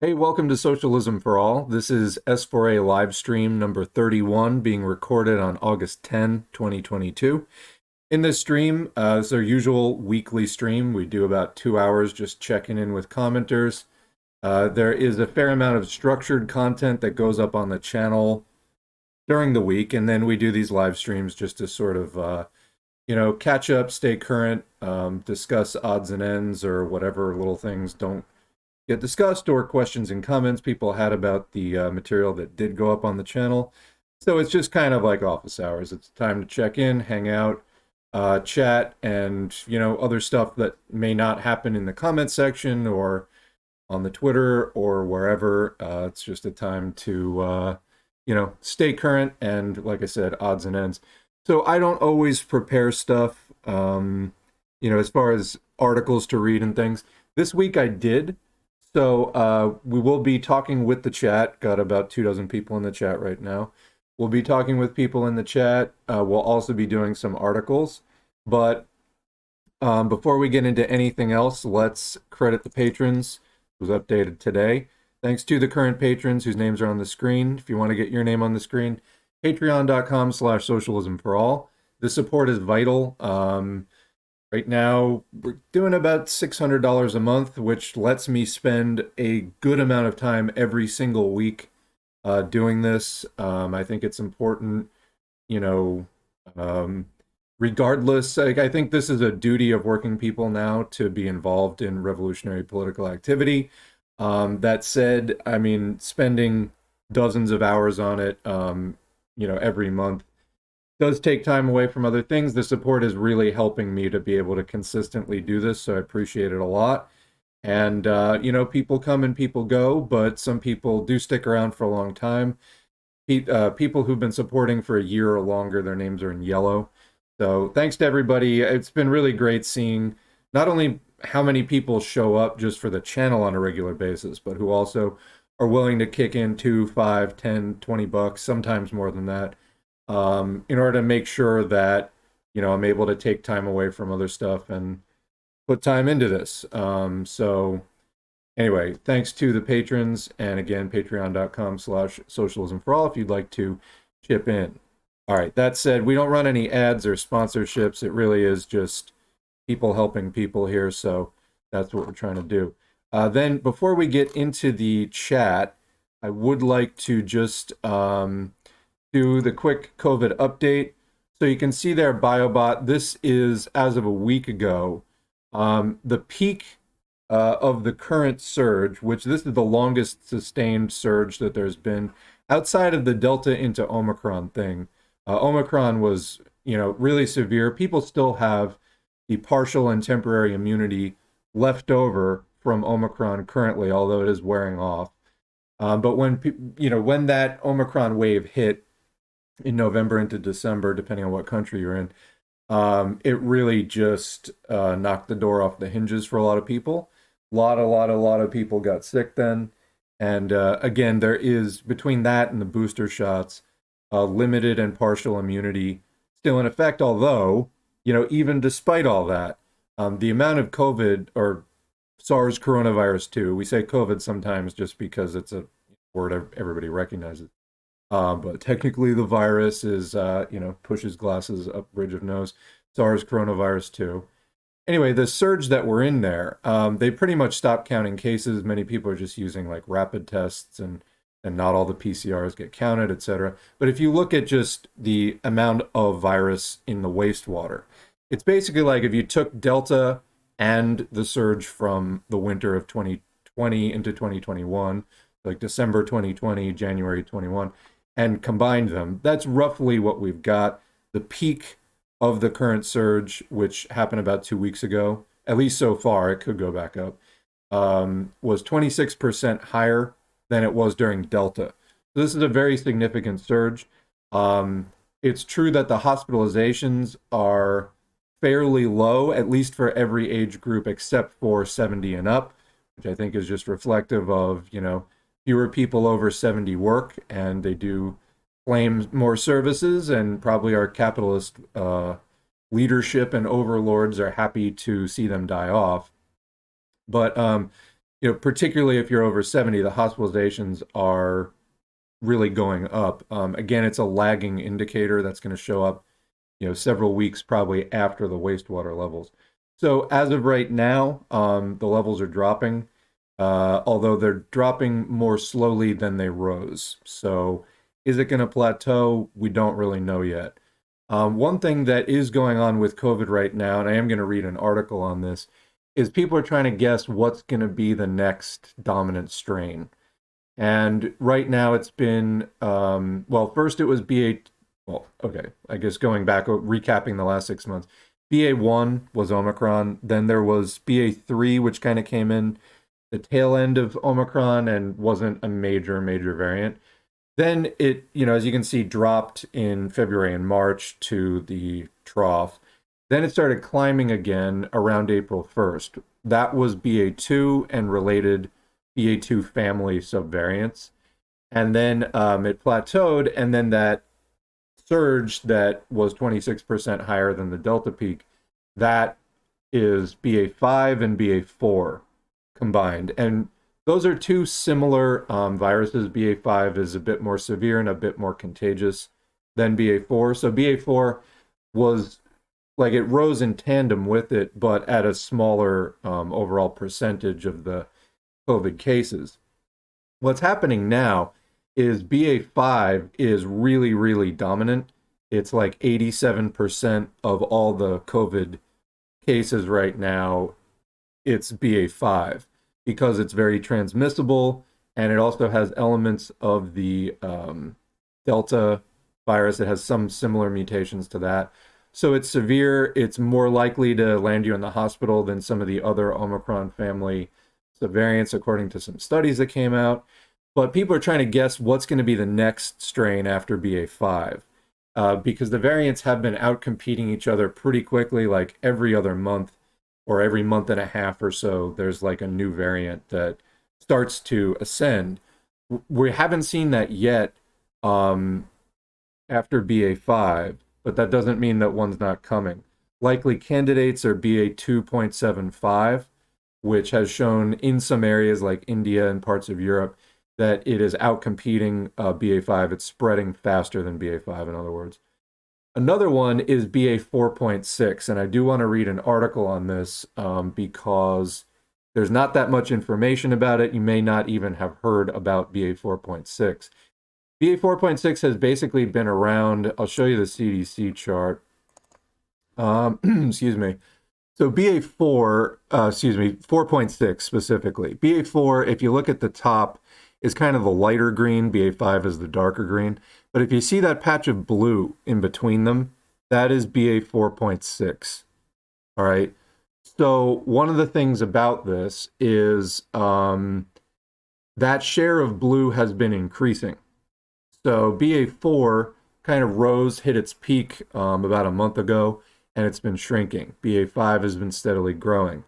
Hey, welcome to Socialism for All. This is S4A live stream number 31 being recorded on August 10, 2022. In this stream, it's our usual weekly stream. We do about 2 hours just checking in with commenters. There is a fair amount of structured content that goes up on the channel during the week, and then we do these live streams just to sort of, catch up, stay current, discuss odds and ends or whatever little things don't get discussed or questions and comments people had about the material that did go up on the channel. So it's just kind of like office hours. It's time to check in, hang out, chat, and other stuff that may not happen in the comment section or on the Twitter or wherever. It's just a time to stay current and, like I said, odds and ends. So I don't always prepare stuff, as far as articles to read and things. This week I did. So we will be talking with the chat. Got about 24 people in the chat right now. We'll be talking with people in the chat. We'll also be doing some articles. But before we get into anything else, let's credit the patrons. It was updated today. Thanks to the current patrons whose names are on the screen. If you want to get your name on the screen, patreon.com/socialism for all. The support is vital. Right now, we're doing about $600 a month, which lets me spend a good amount of time every single week doing this. I think it's important, you know, regardless. I think this is a duty of working people now to be involved in revolutionary political activity. That said, I mean, spending dozens of hours on it, every month does take time away from other things. The support is really helping me to be able to consistently do this, so I appreciate it a lot. And, people come and people go, but some people do stick around for a long time. People who've been supporting for a year or longer, their names are in yellow. So thanks to everybody. It's been really great seeing not only how many people show up just for the channel on a regular basis, but who also are willing to kick in 2, 5, 10, $20, sometimes more than that, in order to make sure that I'm able to take time away from other stuff and put time into this. So anyway, thanks to the patrons, and again, patreon.com/socialism for all if you'd like to chip in. All right, that said, we don't run any ads or sponsorships. It really is just people helping people here, so that's what we're trying to do. Then before we get into the chat, I would like to just do the quick COVID update. So you can see there, BioBot, this is as of a week ago. The peak of the current surge, which this is the longest sustained surge that there's been outside of the Delta into Omicron thing. Omicron was, really severe. People still have the partial and temporary immunity left over from Omicron currently, although it is wearing off. But when that Omicron wave hit in November into December, depending on what country you're in, it really just knocked the door off the hinges for a lot of people. A lot of people got sick then. And again, there is, between that and the booster shots, limited and partial immunity still in effect, although, even despite all that, the amount of COVID or SARS coronavirus 2, we say COVID sometimes just because it's a word everybody recognizes. But technically the virus is, pushes glasses up bridge of nose, SARS coronavirus 2. Anyway, the surge that we're in there, they pretty much stopped counting cases. Many people are just using like rapid tests and not all the PCRs get counted, etc. But if you look at just the amount of virus in the wastewater, it's basically like if you took Delta and the surge from the winter of 2020 into 2021, like December 2020, January 21, and combined them, that's roughly what we've got. The peak of the current surge, which happened about 2 weeks ago, at least so far, it could go back up, was 26% higher than it was during Delta. So this is a very significant surge. It's true that the hospitalizations are fairly low, at least for every age group except for 70 and up, which I think is just reflective of, fewer people over 70 work, and they do claim more services, and probably our capitalist leadership and overlords are happy to see them die off. But particularly if you're over 70, the hospitalizations are really going up. Again, it's a lagging indicator that's going to show up, several weeks probably after the wastewater levels. So as of right now, the levels are dropping, although they're dropping more slowly than they rose. So is it going to plateau? We don't really know yet. One thing that is going on with COVID right now, and I am going to read an article on this, is people are trying to guess what's going to be the next dominant strain. And right now it's been, well, first it was BA, well, okay, I guess going back, recapping the last 6 months, BA1 was Omicron, then there was BA3, which kind of came in the tail end of Omicron and wasn't a major variant. Then it, as you can see, dropped in February and March to the trough. Then it started climbing again around April 1st. That was BA2 and related BA2 family subvariants. And then it plateaued, and then that surge that was 26% higher than the Delta peak, that is BA5 and BA4 combined. And those are two similar viruses. BA5 is a bit more severe and a bit more contagious than BA4. So BA4 was like, it rose in tandem with it, but at a smaller overall percentage of the COVID cases. What's happening now is BA5 is really dominant. It's like 87% of all the COVID cases right now. It's BA5 because it's very transmissible, and it also has elements of the Delta virus. It has some similar mutations to that. So it's severe. It's more likely to land you in the hospital than some of the other Omicron family subvariants, according to some studies that came out. But people are trying to guess what's going to be the next strain after BA5, because the variants have been outcompeting each other pretty quickly, like every other month or every month and a half or so, there's like a new variant that starts to ascend. We haven't seen that yet after BA5, but that doesn't mean that one's not coming. Likely candidates are BA2.75, which has shown in some areas like India and parts of Europe that it is outcompeting BA5. It's spreading faster than BA5, in other words. Another one is BA4.6, and I do want to read an article on this because there's not that much information about it. You may not even have heard about BA4.6. BA4.6 has basically been around. I'll show you the CDC chart. Excuse me. So BA4, 4.6 specifically. BA4, if you look at the top, is kind of the lighter green. BA5 is the darker green. But if you see that patch of blue in between them, that is BA4.6. All right. So one of the things about this is that share of blue has been increasing. So BA4 kind of rose, hit its peak about a month ago, and it's been shrinking. BA5 has been steadily growing.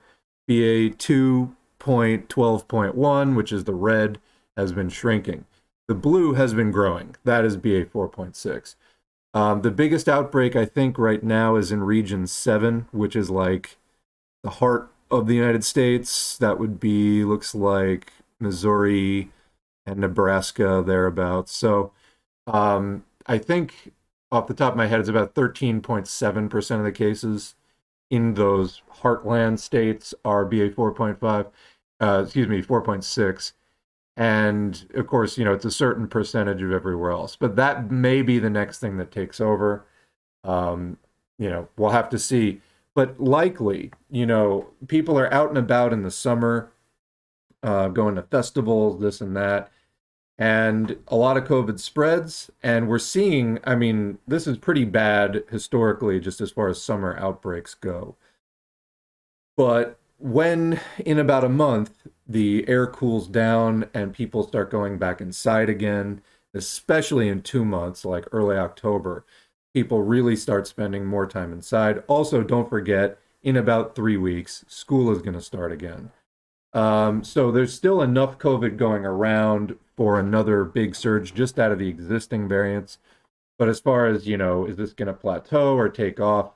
BA2.12.1, which is the red, has been shrinking. The blue has been growing. That is BA4.6. The biggest outbreak, I think, right now is in region 7, which is like the heart of the United States. That would be, looks like Missouri and Nebraska, thereabouts. So I think off the top of my head, it's about 13.7% of the cases in those heartland states are BA4.5, 4.6. And of course, it's a certain percentage of everywhere else. But that may be the next thing that takes over. We'll have to see. But likely, people are out and about in the summer, going to festivals, this and that. And a lot of COVID spreads. And we're seeing, this is pretty bad historically, just as far as summer outbreaks go. But when in about a month, the air cools down and people start going back inside again, especially in 2 months, like early October, people really start spending more time inside. Also, don't forget, in about 3 weeks, school is going to start again. So there's still enough COVID going around for another big surge just out of the existing variants. But as far as, is this going to plateau or take off?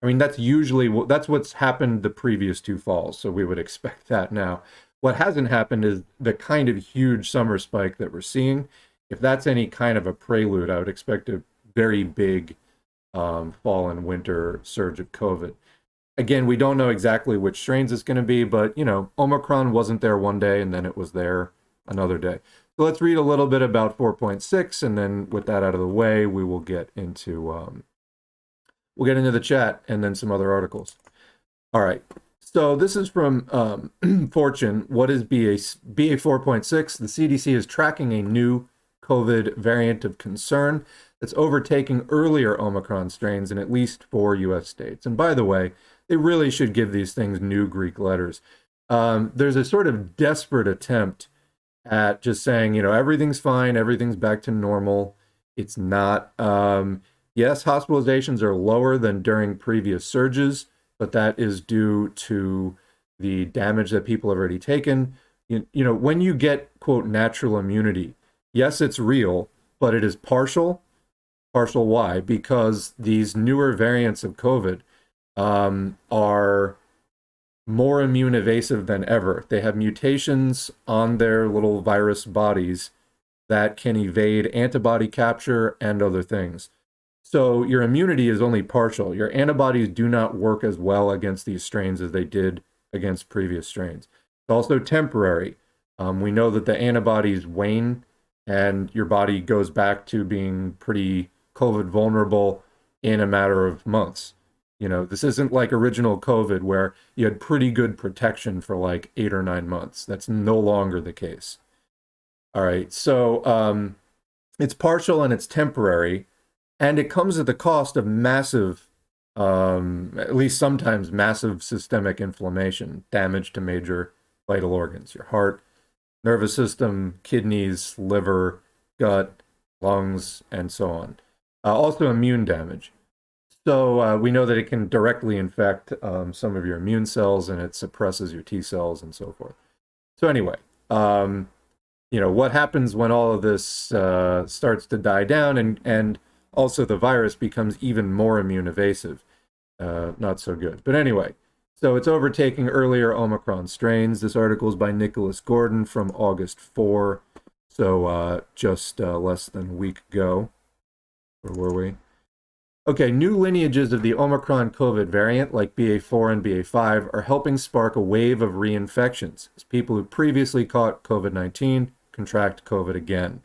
That's what's happened the previous 2 falls. So we would expect that now. What hasn't happened is the kind of huge summer spike that we're seeing. If that's any kind of a prelude, I would expect a very big fall and winter surge of COVID. Again, we don't know exactly which strains it's going to be, but Omicron wasn't there one day and then it was there another day. So let's read a little bit about 4.6, and then with that out of the way, we will get into the chat and then some other articles. All right. So this is from Fortune. What is BA 4.6? The CDC is tracking a new COVID variant of concern that's overtaking earlier Omicron strains in at least 4 U.S. states. And by the way, they really should give these things new Greek letters. There's a sort of desperate attempt at just saying, everything's fine, everything's back to normal. It's not. Yes, hospitalizations are lower than during previous surges, but that is due to the damage that people have already taken. When you get, quote, natural immunity, yes, it's real, but it is partial. Partial why? Because these newer variants of COVID are more immune evasive than ever. They have mutations on their little virus bodies that can evade antibody capture and other things. So your immunity is only partial. Your antibodies do not work as well against these strains as they did against previous strains. It's also temporary. We know that the antibodies wane and your body goes back to being pretty COVID vulnerable in a matter of months. This isn't like original COVID where you had pretty good protection for like 8 or 9 months. That's no longer the case. All right, so it's partial and it's temporary, and it comes at the cost of massive, at least sometimes massive systemic inflammation, damage to major vital organs, your heart, nervous system, kidneys, liver, gut, lungs, and so on. Also immune damage. So we know that it can directly infect some of your immune cells, and it suppresses your T cells and so forth. So anyway, what happens when all of this starts to die down and also the virus becomes even more immune evasive? Not so good. But anyway, so it's overtaking earlier Omicron strains. This article is by Nicholas Gordon from August 4, so just less than a week ago. Where were we? Okay, new lineages of the Omicron COVID variant, like BA4 and BA5, are helping spark a wave of reinfections as people who previously caught COVID-19 contract COVID again.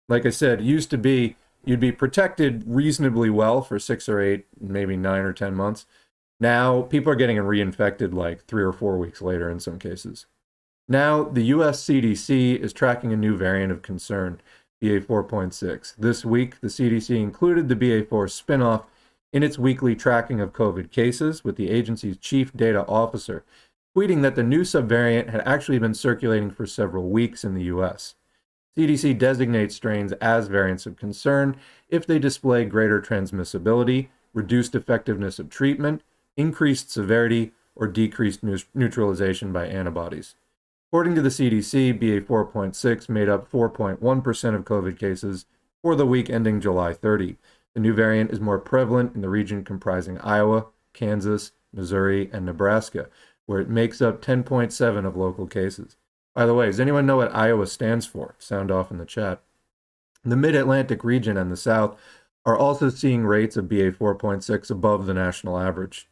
Like I said, it used to be you'd be protected reasonably well for 6 or 8, maybe 9 or 10 months. Now, people are getting reinfected like 3 or 4 weeks later in some cases. Now, the US CDC is tracking a new variant of concern, BA 4.6. This week, the CDC included the BA4 spinoff in its weekly tracking of COVID cases, with the agency's chief data officer tweeting that the new subvariant had actually been circulating for several weeks in the US. CDC designates strains as variants of concern if they display greater transmissibility, reduced effectiveness of treatment, increased severity, or decreased neutralization by antibodies. According to the CDC, BA 4.6 made up 4.1% of COVID cases for the week ending July 30. The new variant is more prevalent in the region comprising Iowa, Kansas, Missouri, and Nebraska, where it makes up 10.7% of local cases. By the way, does anyone know what Iowa stands for? Sound off in the chat. The Mid-Atlantic region and the South are also seeing rates of BA 4.6 above the national average.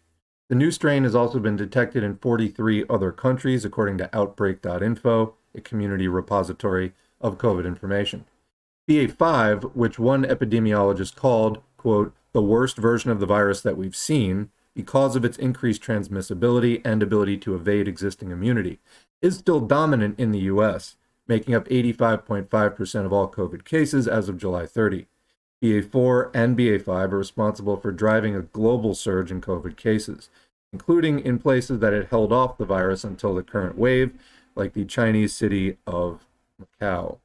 The new strain has also been detected in 43 other countries, according to Outbreak.info, a community repository of COVID information. BA5, which one epidemiologist called, quote, the worst version of the virus that we've seen because of its increased transmissibility and ability to evade existing immunity, is still dominant in the US, making up 85.5% of all COVID cases as of July 30. BA4 and BA5 are responsible for driving a global surge in COVID cases, including in places that had held off the virus until the current wave, like the Chinese city of Macau.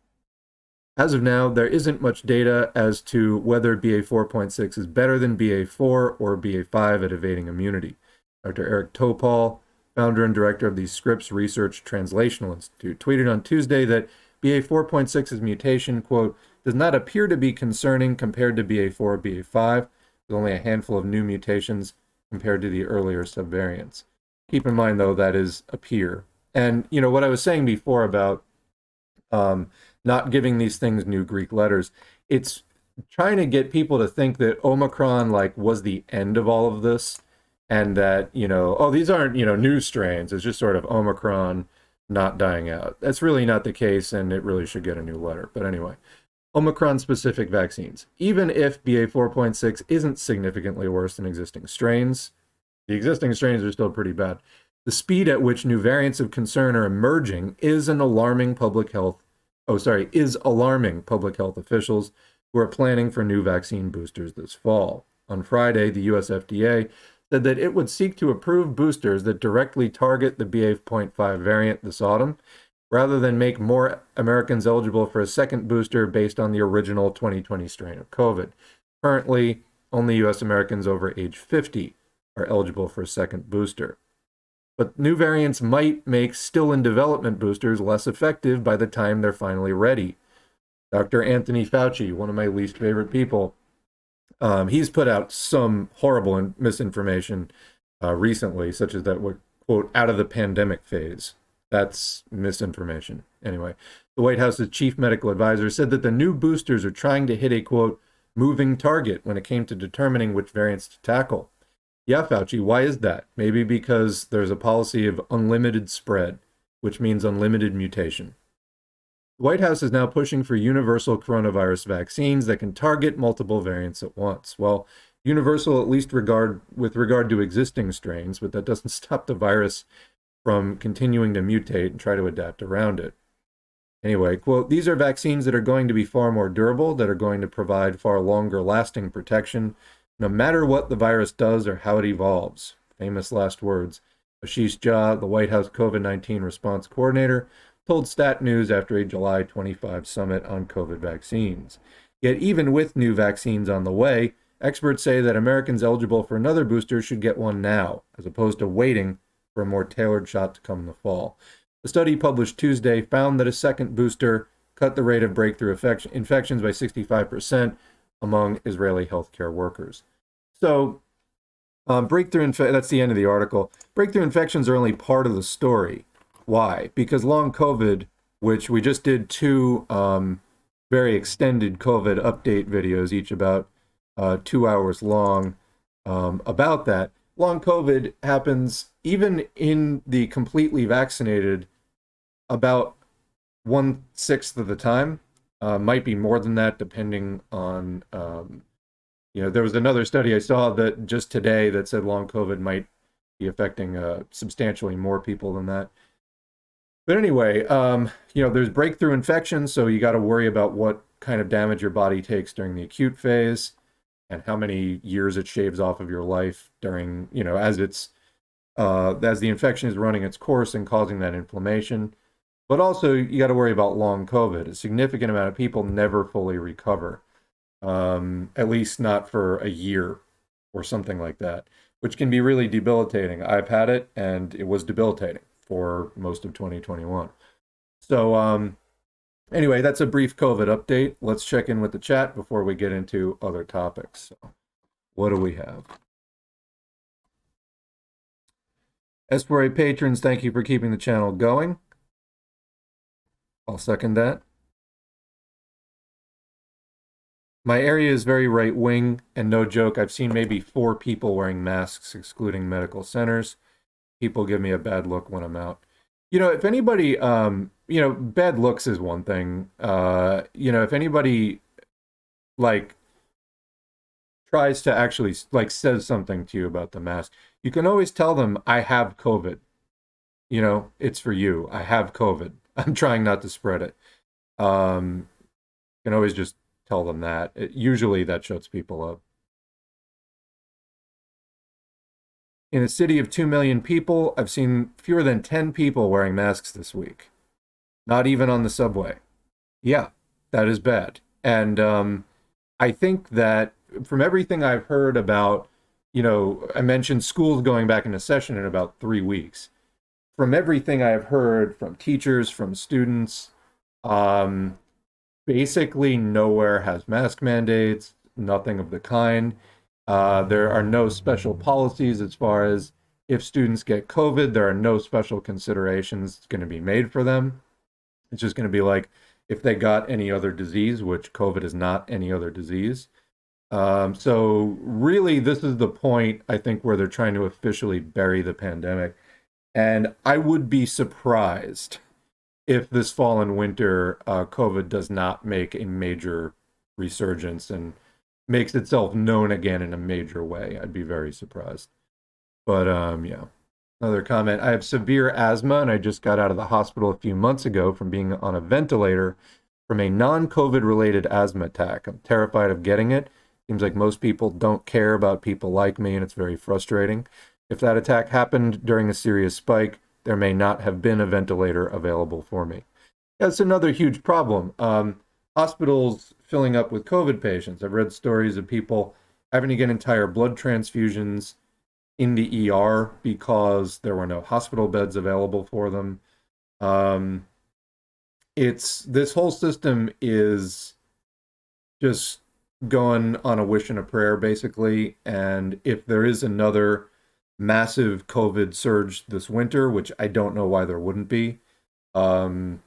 As of now, there isn't much data as to whether BA 4.6 is better than BA4 or BA5 at evading immunity. Dr. Eric Topol, founder and director of the Scripps Research Translational Institute, tweeted on Tuesday that BA 4.6's mutation, quote, does not appear to be concerning compared to BA4 or BA5, with only a handful of new mutations compared to the earlier subvariants. Keep in mind, though, that is appear. And, what I was saying before about um, not giving these things new Greek letters, it's trying to get people to think that Omicron, like, was the end of all of this, and that, oh, these aren't, new strains. It's just sort of Omicron not dying out. That's really not the case, and it really should get a new letter. But anyway, Omicron-specific vaccines. Even if BA 4.6 isn't significantly worse than existing strains, the existing strains are still pretty bad. The speed at which new variants of concern are emerging is alarming public health officials who are planning for new vaccine boosters this fall. On Friday, the US FDA said that it would seek to approve boosters that directly target the BA.5 variant this autumn, rather than make more Americans eligible for a second booster based on the original 2020 strain of COVID. Currently, only US Americans over age 50 are eligible for a second booster. But new variants might make still in development boosters less effective by the time they're finally ready. Dr. Anthony Fauci, one of my least favorite people, he's put out some horrible misinformation recently, such as that, quote, out of the pandemic phase. That's misinformation. Anyway, the White House's chief medical advisor said that the new boosters are trying to hit a, quote, moving target when it came to determining which variants to tackle. Yeah, Fauci, why is that? Maybe because there's a policy of unlimited spread, which means unlimited mutation. The White House is now pushing for universal coronavirus vaccines that can target multiple variants at once. Well, universal at least with regard to existing strains, but that doesn't stop the virus from continuing to mutate and try to adapt around it. Anyway, quote, these are vaccines that are going to be far more durable, that are going to provide far longer lasting protection, no matter what the virus does or how it evolves. Famous last words. Ashish Jha, the White House COVID-19 response coordinator, told Stat News after a July 25 summit on COVID vaccines. Yet even with new vaccines on the way, experts say that Americans eligible for another booster should get one now, as opposed to waiting for a more tailored shot to come in the fall. The study published Tuesday found that a second booster cut the rate of breakthrough infections by 65% among Israeli healthcare workers. So, that's the end of the article. Breakthrough infections are only part of the story. Why? Because long COVID, which we just did two very extended COVID update videos, each about 2 hours long, about that. Long COVID happens even in the completely vaccinated about 1/6 of the time. Might be more than that, depending on, there was another study I saw that just today that said long COVID might be affecting substantially more people than that. But anyway, there's breakthrough infections, so you got to worry about what kind of damage your body takes during the acute phase and how many years it shaves off of your life during, as the infection is running its course and causing that inflammation. But also, you got to worry about long COVID. A significant amount of people never fully recover, at least not for a year or something like that, which can be really debilitating. I've had it, and it was debilitating for most of 2021. So anyway, that's a brief COVID update. Let's check in with the chat before we get into other topics. So, what do we have? S4A patrons, thank you for keeping the channel going. I'll second that. My area is very right-wing, and no joke, I've seen maybe 4 people wearing masks, excluding medical centers. People give me a bad look when I'm out. If anybody, bad looks is one thing. If anybody, tries to actually, says something to you about the mask, you can always tell them, I have COVID. It's for you. I have COVID. I'm trying not to spread it. You can always just tell them that. Usually that shuts people up. In a city of 2 million people, I've seen fewer than 10 people wearing masks this week. Not even on the subway. Yeah, that is bad. And I think that from everything I've heard about, I mentioned schools going back into session in about 3 weeks. From everything I've heard from teachers, from students, basically nowhere has mask mandates, nothing of the kind. There are no special policies as far as if students get COVID, there are no special considerations going to be made for them. It's just going to be like if they got any other disease, which COVID is not any other disease. So really, this is the point, I think, where they're trying to officially bury the pandemic. And I would be surprised if this fall and winter, COVID does not make a major resurgence and makes itself known again in a major way. I'd be very surprised. But yeah. Another comment. I have severe asthma and I just got out of the hospital a few months ago from being on a ventilator from a non-COVID related asthma attack. I'm terrified of getting it. Seems like most people don't care about people like me, and it's very frustrating. If that attack happened during a serious spike, there may not have been a ventilator available for me. That's another huge problem. Hospitals filling up with COVID patients. I've read stories of people having to get entire blood transfusions in the ER because there were no hospital beds available for them. This whole system is just going on a wish and a prayer, basically. And if there is another massive COVID surge this winter, which I don't know why there wouldn't be, there's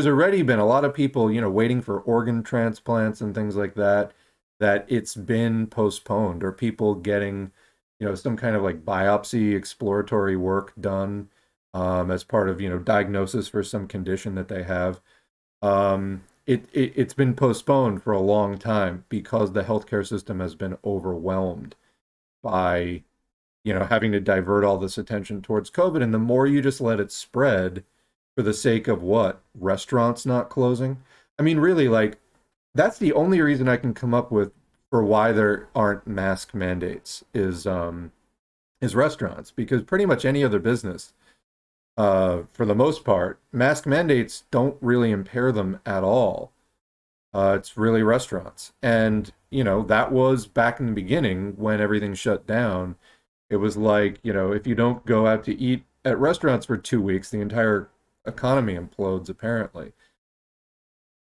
already been a lot of people, waiting for organ transplants and things like that, that it's been postponed, or people getting, some kind of like biopsy exploratory work done as part of, diagnosis for some condition that they have. It's been postponed for a long time because the healthcare system has been overwhelmed by, having to divert all this attention towards COVID. And the more you just let it spread for the sake of what? Restaurants not closing? I mean, really, like, that's the only reason I can come up with for why there aren't mask mandates is restaurants, because pretty much any other business, for the most part, mask mandates don't really impair them at all. It's really restaurants. And, that was back in the beginning when everything shut down. It was like, if you don't go out to eat at restaurants for 2 weeks, the entire economy implodes, apparently.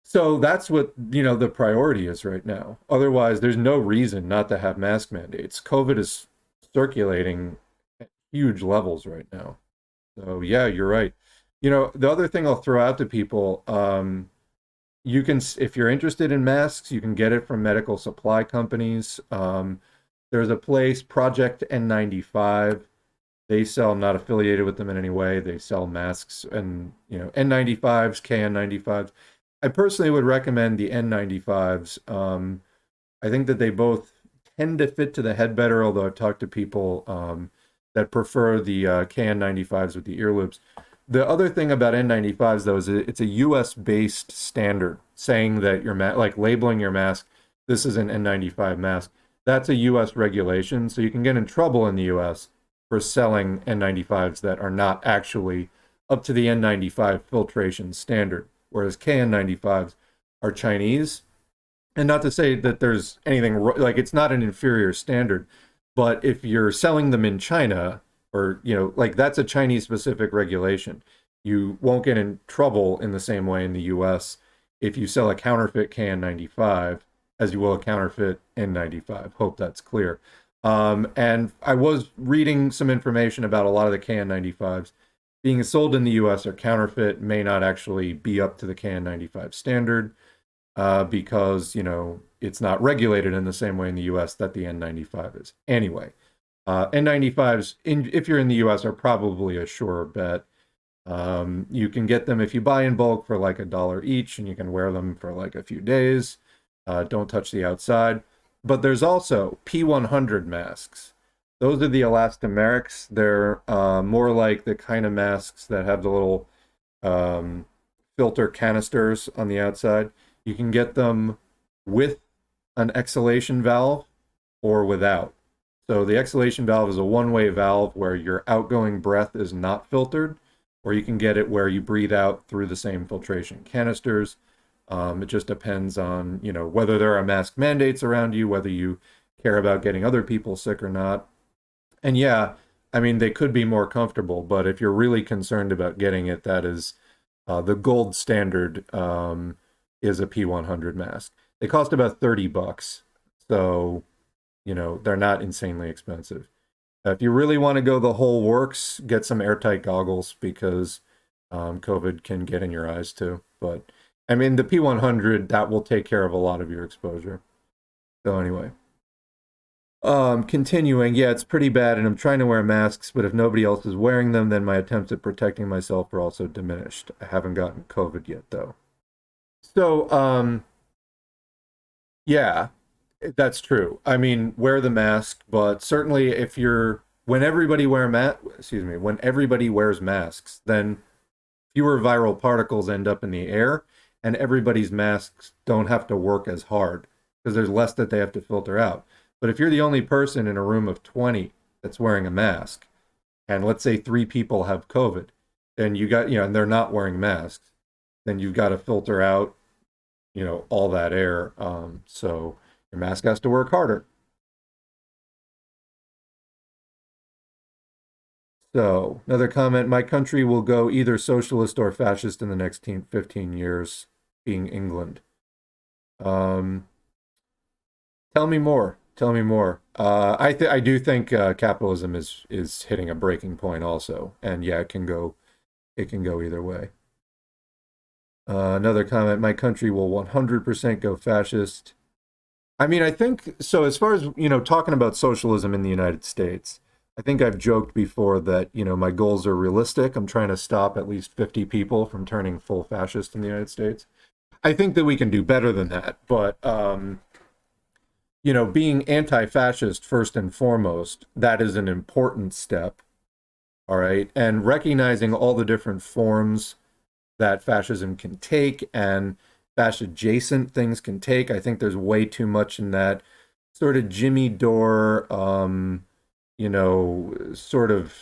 So that's what, the priority is right now. Otherwise, there's no reason not to have mask mandates. COVID is circulating at huge levels right now. So yeah, you're right. The other thing I'll throw out to people, you can, if you're interested in masks, you can get it from medical supply companies. There's a place, Project N95. They sell, I'm not affiliated with them in any way. They sell masks and, N95s, KN95s. I personally would recommend the N95s. I think that they both tend to fit to the head better, although I've talked to people that prefer the KN95s with the ear loops. The other thing about N95s, though, is it's a US-based standard saying that your like labeling your mask, this is an N95 mask. That's a US regulation, so you can get in trouble in the US for selling N95s that are not actually up to the N95 filtration standard, whereas KN95s are Chinese. And not to say that there's anything, like, it's not an inferior standard, but if you're selling them in China, or, like, that's a Chinese specific regulation. You won't get in trouble in the same way in the US if you sell a counterfeit KN95 as you will a counterfeit N95. Hope that's clear. And I was reading some information about a lot of the KN95s being sold in the US are counterfeit, may not actually be up to the KN95 standard because, it's not regulated in the same way in the US that the N95 is. Anyway, N95s, if you're in the US, are probably a surer bet. You can get them if you buy in bulk for like $1 each, and you can wear them for like a few days. Don't touch the outside. But there's also P100 masks. Those are the elastomerics. They're more like the kind of masks that have the little filter canisters on the outside. You can get them with an exhalation valve or without. So the exhalation valve is a one-way valve where your outgoing breath is not filtered, or you can get it where you breathe out through the same filtration canisters. It just depends on, whether there are mask mandates around you, whether you care about getting other people sick or not. And yeah, I mean, they could be more comfortable, but if you're really concerned about getting it, that is the gold standard is a P100 mask. They cost about $30, so, they're not insanely expensive. If you really want to go the whole works, get some airtight goggles because COVID can get in your eyes too. But I mean, the P100, that will take care of a lot of your exposure. So anyway, continuing, yeah, it's pretty bad, and I'm trying to wear masks, but if nobody else is wearing them, then my attempts at protecting myself are also diminished. I haven't gotten COVID yet, though. So, yeah, that's true. I mean, wear the mask, but certainly if you're when everybody wears masks, then fewer viral particles end up in the air, and everybody's masks don't have to work as hard because there's less that they have to filter out. But if you're the only person in a room of 20 that's wearing a mask, and let's say three people have COVID, then and they're not wearing masks, then you've got to filter out, all that air. So your mask has to work harder. So, another comment, my country will go either socialist or fascist in the next 15 years, being England. Um, Tell me more. Tell me more. I do think capitalism is hitting a breaking point also, and yeah, it can go either way. Another comment, my country will 100% go fascist. I mean, I think so. As far as talking about socialism in the United States, I think I've joked before that my goals are realistic. I'm trying to stop at least 50 people from turning full fascist in the United States. I think that we can do better than that, but being anti-fascist first and foremost, that is an important step. All right, and recognizing all the different forms that fascism can take and fascist adjacent things can take. I think there's way too much in that sort of Jimmy Dore, sort of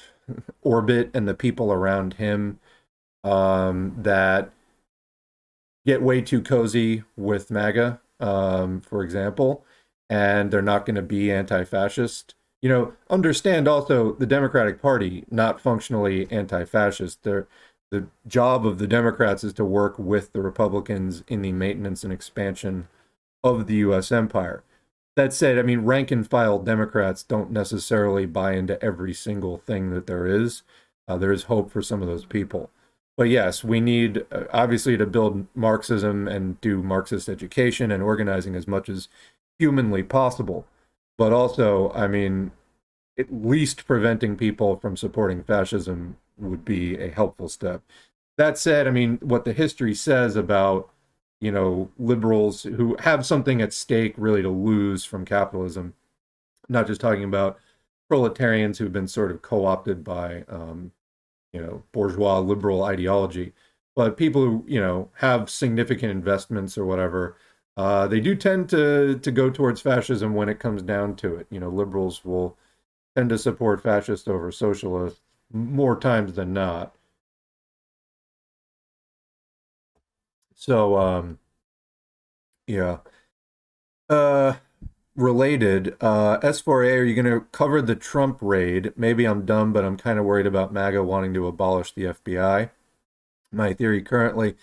orbit and the people around him that get way too cozy with MAGA, for example, and they're not going to be anti-fascist. Understand also the Democratic Party not functionally anti-fascist. The job of the Democrats is to work with the Republicans in the maintenance and expansion of the U.S. empire. That said, I mean, rank and file Democrats don't necessarily buy into every single thing that there is. There is hope for some of those people. But yes, we need, obviously, to build Marxism and do Marxist education and organizing as much as humanly possible. But also, I mean, at least preventing people from supporting fascism would be a helpful step. That said, I mean, what the history says about, liberals who have something at stake really to lose from capitalism, not just talking about proletarians who've been sort of co-opted by, bourgeois liberal ideology, but people who, have significant investments or whatever, they do tend to go towards fascism when it comes down to it. Liberals will tend to support fascists over socialists more times than not. So, yeah. Uh, Related, S4A, are you going to cover the Trump raid? Maybe I'm dumb, but I'm kind of worried about MAGA wanting to abolish the FBI. My theory currently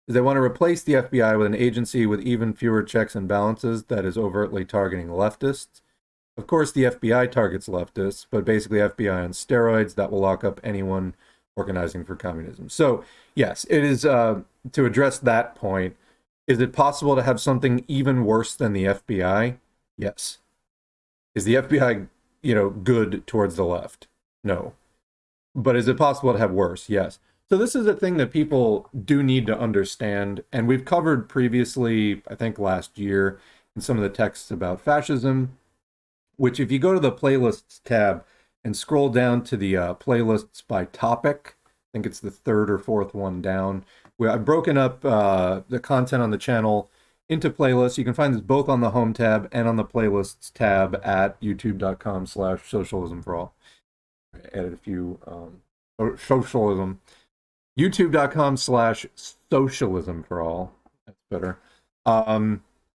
is they want to replace the FBI with an agency with even fewer checks and balances that is overtly targeting leftists. Of course, the FBI targets leftists, but basically FBI on steroids that will lock up anyone organizing for communism. So, yes, it is to address that point. Is it possible to have something even worse than the FBI? Yes. Is the FBI, good towards the left? No. But is it possible to have worse? Yes. So this is a thing that people do need to understand, and we've covered previously, I think last year, in some of the texts about fascism, which if you go to the playlists tab and scroll down to the playlists by topic, I think it's the third or fourth one down, where I've broken up the content on the channel into playlists. You can find this both on the home tab and on the playlists tab at youtube.com/socialism for all. I added a few socialism. youtube.com/socialism for all. That's better.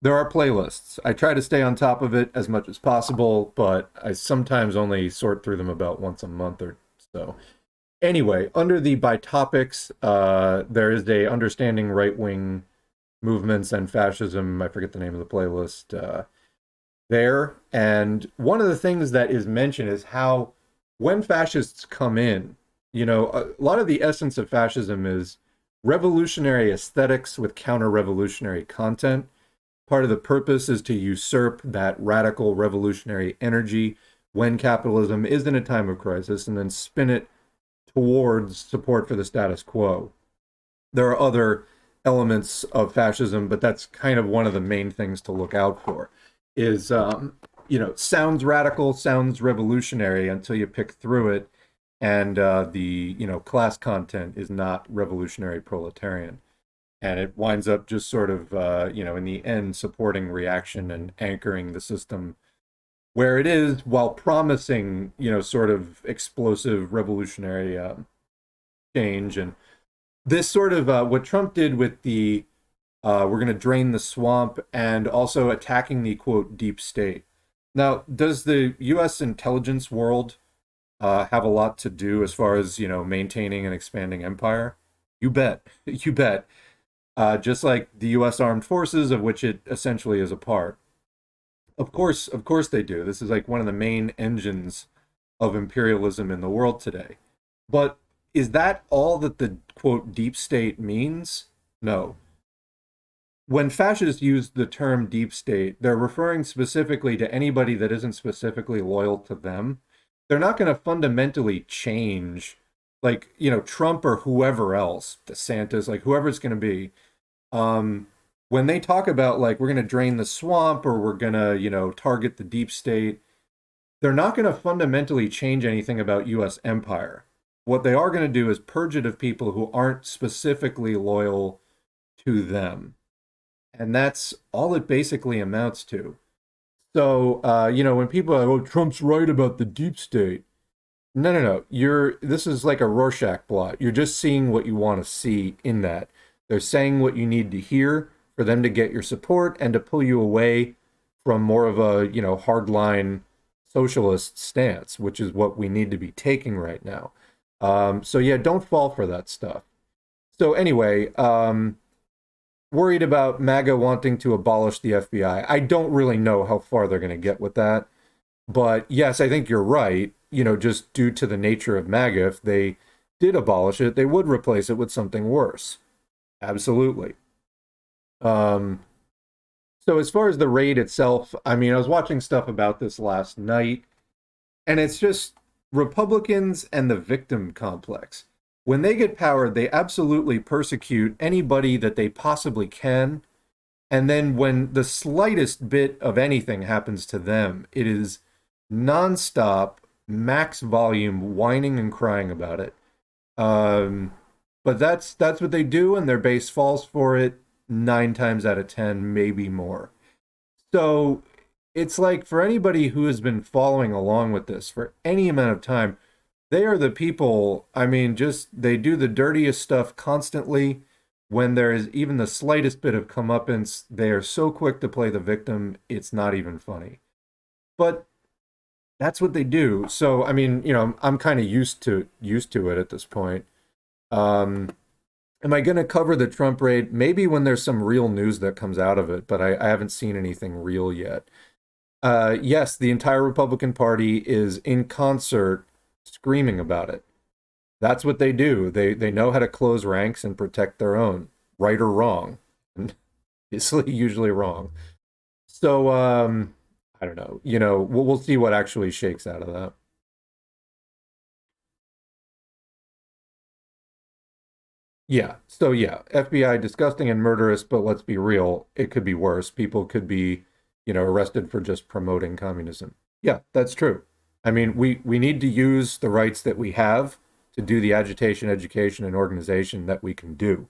There are playlists. I try to stay on top of it as much as possible, but I sometimes only sort through them about once a month or so. Anyway, under the by topics, there is a understanding right-wing movements and fascism. I forget the name of the playlist there. And one of the things that is mentioned is how when fascists come in, a lot of the essence of fascism is revolutionary aesthetics with counter-revolutionary content. Part of the purpose is to usurp that radical revolutionary energy when capitalism is in a time of crisis and then spin it towards support for the status quo. There are other elements of fascism, but that's kind of one of the main things to look out for is, sounds radical, sounds revolutionary until you pick through it. And the, class content is not revolutionary proletarian. And it winds up just sort of, in the end, supporting reaction and anchoring the system where it is while promising, sort of explosive revolutionary change. And this sort of what Trump did with the we're going to drain the swamp and also attacking the quote deep state. Now, does the U.S. intelligence world have a lot to do as far as maintaining and expanding empire? You bet, you bet. Just like the U.S. armed forces, of which it essentially is a part. Of course they do. This is like one of the main engines of imperialism in the world today. But is that all that the quote deep state means? No. When fascists use the term deep state, they're referring specifically to anybody that isn't specifically loyal to them. They're not going to fundamentally change, like, Trump or whoever else, DeSantis, like whoever it's going to be. When they talk about like, we're going to drain the swamp or we're going to, target the deep state, they're not going to fundamentally change anything about U.S. empire. What they are going to do is purge it of people who aren't specifically loyal to them. And that's all it basically amounts to. So, when people are, oh, Trump's right about the deep state. No. This is like a Rorschach blot. You're just seeing what you want to see in that. They're saying what you need to hear for them to get your support and to pull you away from more of a, hardline socialist stance, which is what we need to be taking right now. So yeah, don't fall for that stuff. So anyway, worried about MAGA wanting to abolish the FBI. I don't really know how far they're going to get with that. But yes, I think you're right. Just due to the nature of MAGA, if they did abolish it, they would replace it with something worse. Absolutely. So as far as the raid itself, I mean, I was watching stuff about this last night, and it's just Republicans and the victim complex. When they get power, they absolutely persecute anybody that they possibly can. And then when the slightest bit of anything happens to them, it is nonstop, max volume, whining and crying about it. But that's what they do, and their base falls for it 9 times out of 10, maybe more. So it's like for anybody who has been following along with this for any amount of time, they are the people, I mean, they do the dirtiest stuff constantly. When there is even the slightest bit of comeuppance, they are so quick to play the victim, it's not even funny. But that's what they do. So, I mean, I'm kind of used to it at this point. Am I going to cover the Trump raid? Maybe when there's some real news that comes out of it, but I haven't seen anything real yet. Yes, the entire Republican Party is in concert screaming about it. That's what they do. They know how to close ranks and protect their own, right or wrong. It's usually wrong. So, I don't know. We'll see what actually shakes out of that. Yeah. So yeah, FBI disgusting and murderous, but let's be real, it could be worse. People could be, arrested for just promoting communism. Yeah, that's true. I mean, we need to use the rights that we have to do the agitation, education, and organization that we can do.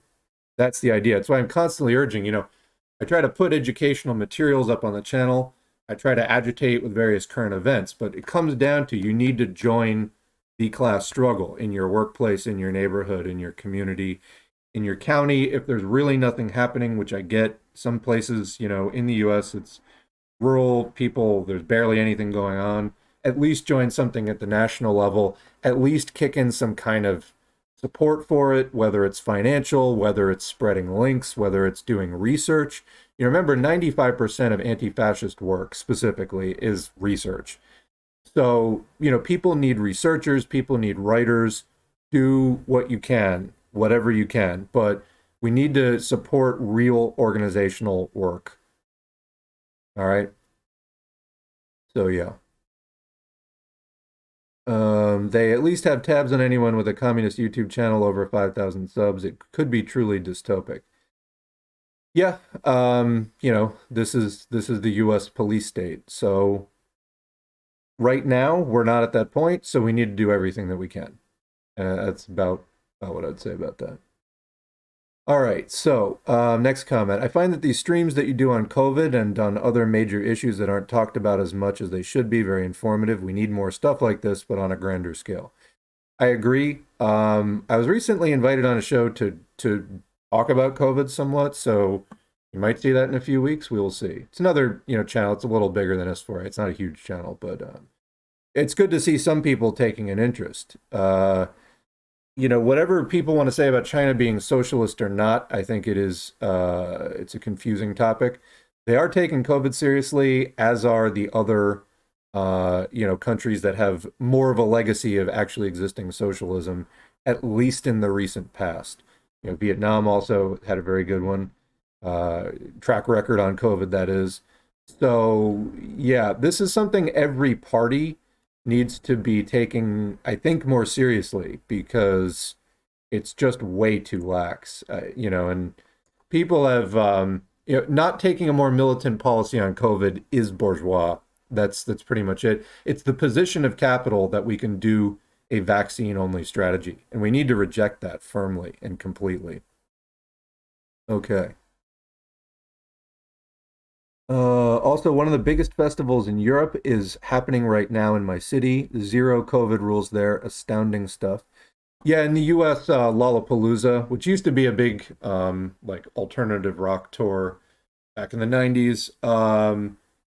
That's the idea. That's why I'm constantly urging, I try to put educational materials up on the channel. I try to agitate with various current events, but it comes down to you need to join the class struggle in your workplace, in your neighborhood, in your community, in your county. If there's really nothing happening, which I get, some places, in the US, it's rural people, there's barely anything going on. At least join something at the national level, at least kick in some kind of support for it, whether it's financial, whether it's spreading links, whether it's doing research. Remember, 95% of anti-fascist work specifically is research. So, people need researchers, people need writers. Do what you can, whatever you can, but we need to support real organizational work. All right. So, yeah. They at least have tabs on anyone with a communist YouTube channel over 5,000 subs. It could be truly dystopic. Yeah, this is the US police state. So right now we're not at that point, so we need to do everything that we can. That's about what I'd say about that. All right, so next comment. I find that these streams that you do on COVID and on other major issues that aren't talked about as much as they should be very informative. We need more stuff like this, but on a grander scale. I agree. I was recently invited on a show to talk about COVID somewhat, so you might see that in a few weeks. We will see. It's another channel. It's a little bigger than S4A. It's not a huge channel, but it's good to see some people taking an interest. Whatever people want to say about China being socialist or not, I think it's a confusing topic. They are taking COVID seriously, as are the other countries that have more of a legacy of actually existing socialism, at least in the recent past. Vietnam also had a very good one, track record on COVID, that is. So, yeah, this is something every party needs to be taking, I think, more seriously because it's just way too lax, and people have, not taking a more militant policy on COVID is bourgeois. That's pretty much it. It's the position of capital that we can do a vaccine-only strategy, and we need to reject that firmly and completely. Okay. Also, one of the biggest festivals in Europe is happening right now in my city. Zero COVID rules there. Astounding stuff. Yeah, in the US, Lollapalooza, which used to be a big like alternative rock tour back in the 90s,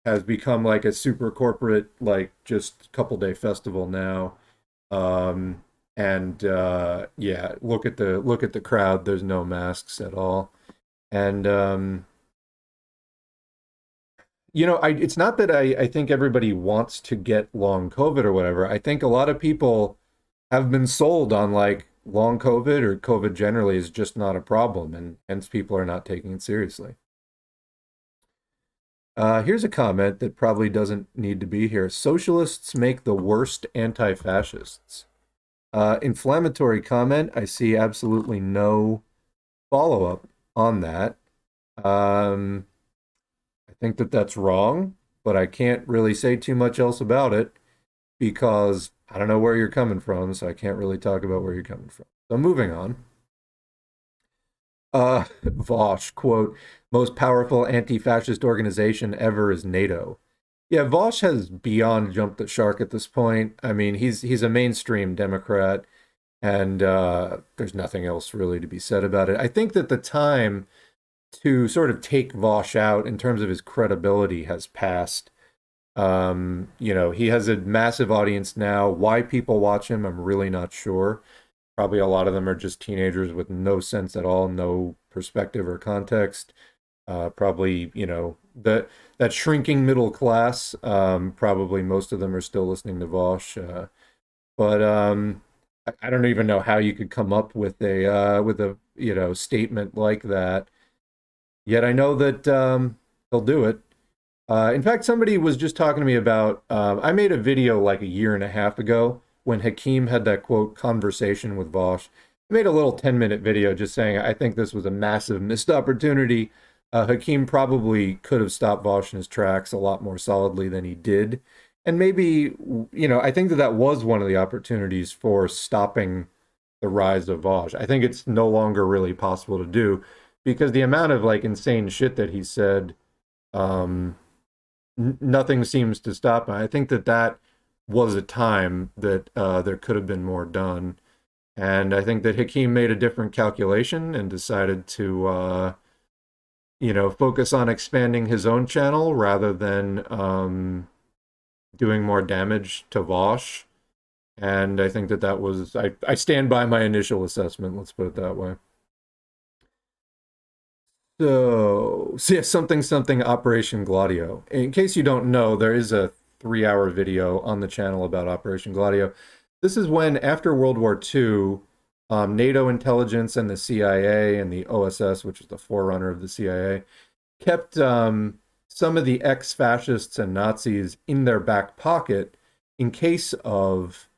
has become like a super corporate, like just couple day festival now. And yeah, look at the crowd. There's no masks at all. And it's not that I think everybody wants to get long COVID or whatever. I think a lot of people have been sold on like long COVID or COVID generally is just not a problem, and hence people are not taking it seriously. Here's a comment that probably doesn't need to be here. Socialists make the worst anti-fascists. Inflammatory comment. I see absolutely no follow-up on that. I think that that's wrong, but I can't really say too much else about it because I don't know where you're coming from, so I can't really talk about where you're coming from. So moving on. Vosh, quote, most powerful anti-fascist organization ever is NATO. Yeah, Vosh has beyond jumped the shark at this point. I mean, he's a mainstream Democrat, and there's nothing else really to be said about it. I think that the time to sort of take Vosh out in terms of his credibility has passed. He has a massive audience now. Why people watch him, I'm really not sure. Probably a lot of them are just teenagers with no sense at all, no perspective or context. Probably, that shrinking middle class. Probably most of them are still listening to Vosh. But I don't even know how you could come up with a statement like that. Yet I know that they'll do it. In fact, somebody was just talking to me about, I made a video like a year and a half ago when Hakeem had that quote conversation with Vosh. I made a little 10-minute video just saying I think this was a massive missed opportunity. Hakeem probably could have stopped Vosh in his tracks a lot more solidly than he did. And maybe, I think that was one of the opportunities for stopping the rise of Vosh. I think it's no longer really possible to do because the amount of like insane shit that he said, nothing seems to stop him. I think that was a time that there could have been more done. And I think that Hakeem made a different calculation and decided to, focus on expanding his own channel rather than doing more damage to Vosh. And I think that was, I stand by my initial assessment, let's put it that way. So yeah, something Operation Gladio. In case you don't know, there is a 3-hour video on the channel about Operation Gladio. This is when, after World War II, NATO intelligence and the CIA and the OSS, which is the forerunner of the CIA, kept some of the ex-fascists and Nazis in their back pocket in case of,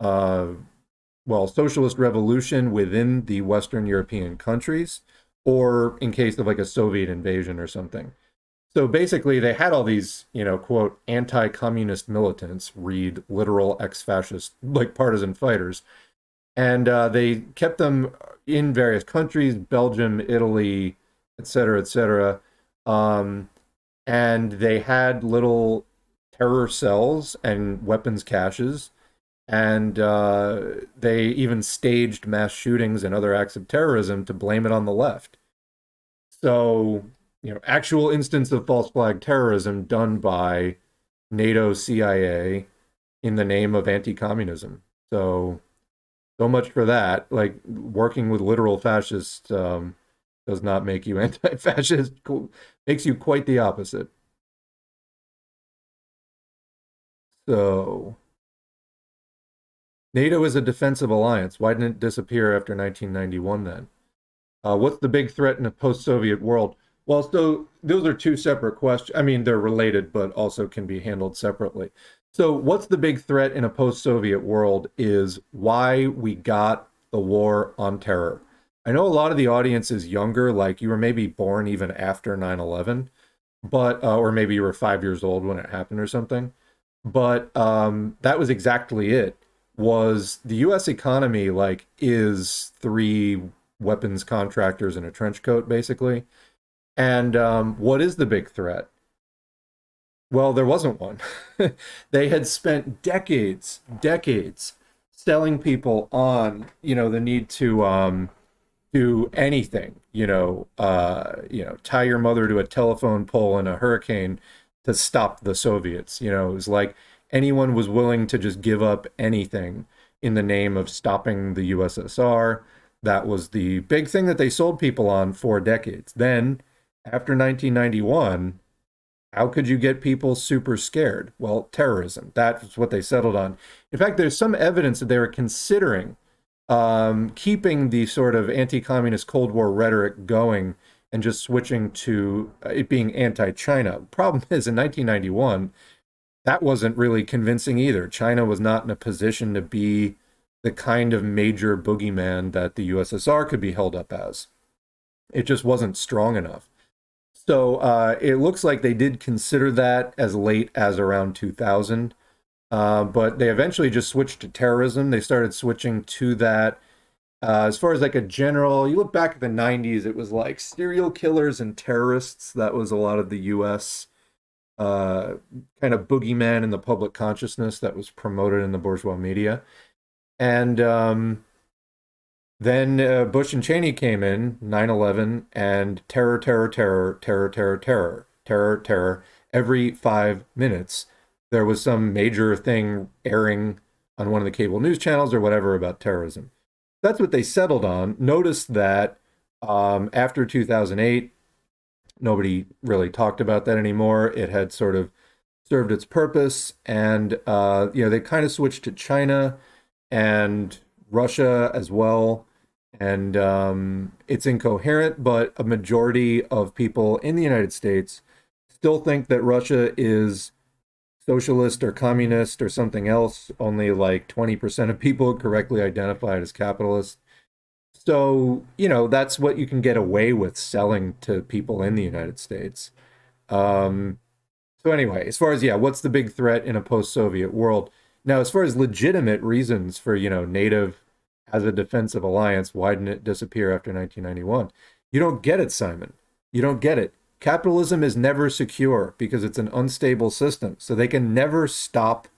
socialist revolution within the Western European countries, or in case of like a Soviet invasion or something. So basically, they had all these, quote, anti-communist militants, read literal ex-fascist, like partisan fighters, and they kept them in various countries, Belgium, Italy, et cetera, et cetera. And they had little terror cells and weapons caches, and they even staged mass shootings and other acts of terrorism to blame it on the left. So, actual instance of false flag terrorism done by NATO, CIA in the name of anti-communism. So much for that. Like, working with literal fascists does not make you anti-fascist. Makes you quite the opposite. So, NATO is a defensive alliance. Why didn't it disappear after 1991 then? What's the big threat in a post-Soviet world? Well, so those are two separate questions. I mean, they're related, but also can be handled separately. So what's the big threat in a post-Soviet world is why we got the war on terror. I know a lot of the audience is younger, like you were maybe born even after 9/11, but or maybe you were 5 years old when it happened or something. But that was exactly it. Was the U.S. economy like is three weapons contractors in a trench coat, basically? And what is the big threat? Well, there wasn't one. They had spent decades selling people on, the need to do anything, tie your mother to a telephone pole in a hurricane to stop the Soviets. It was like anyone was willing to just give up anything in the name of stopping the USSR. That was the big thing that they sold people on for decades. Then, after 1991, how could you get people super scared? Well, terrorism. That's what they settled on. In fact, there's some evidence that they were considering keeping the sort of anti-communist Cold War rhetoric going and just switching to it being anti-China. Problem is, in 1991, that wasn't really convincing either. China was not in a position to be the kind of major boogeyman that the USSR could be held up as. It just wasn't strong enough. So it looks like they did consider that as late as around 2000, but they eventually just switched to terrorism. They started switching to that. As far as like a general, you look back at the 90s, it was like serial killers and terrorists. That was a lot of the US kind of boogeyman in the public consciousness that was promoted in the bourgeois media. And then Bush and Cheney came in, 9/11, and terror, terror, terror, terror, terror, terror, terror, terror. Every 5 minutes, there was some major thing airing on one of the cable news channels or whatever about terrorism. That's what they settled on. Notice that after 2008, nobody really talked about that anymore. It had sort of served its purpose, and they kind of switched to China and Russia as well. And it's incoherent, but a majority of people in the United States still think that Russia is socialist or communist or something else. Only like 20% of people correctly identify it as capitalist. So, that's what you can get away with selling to people in the United States. So anyway, as far as, what's the big threat in a post-Soviet world? Now, as far as legitimate reasons for, native as a defensive alliance, why didn't it disappear after 1991? You don't get it, Simon. You don't get it. Capitalism is never secure because it's an unstable system. So they can never stop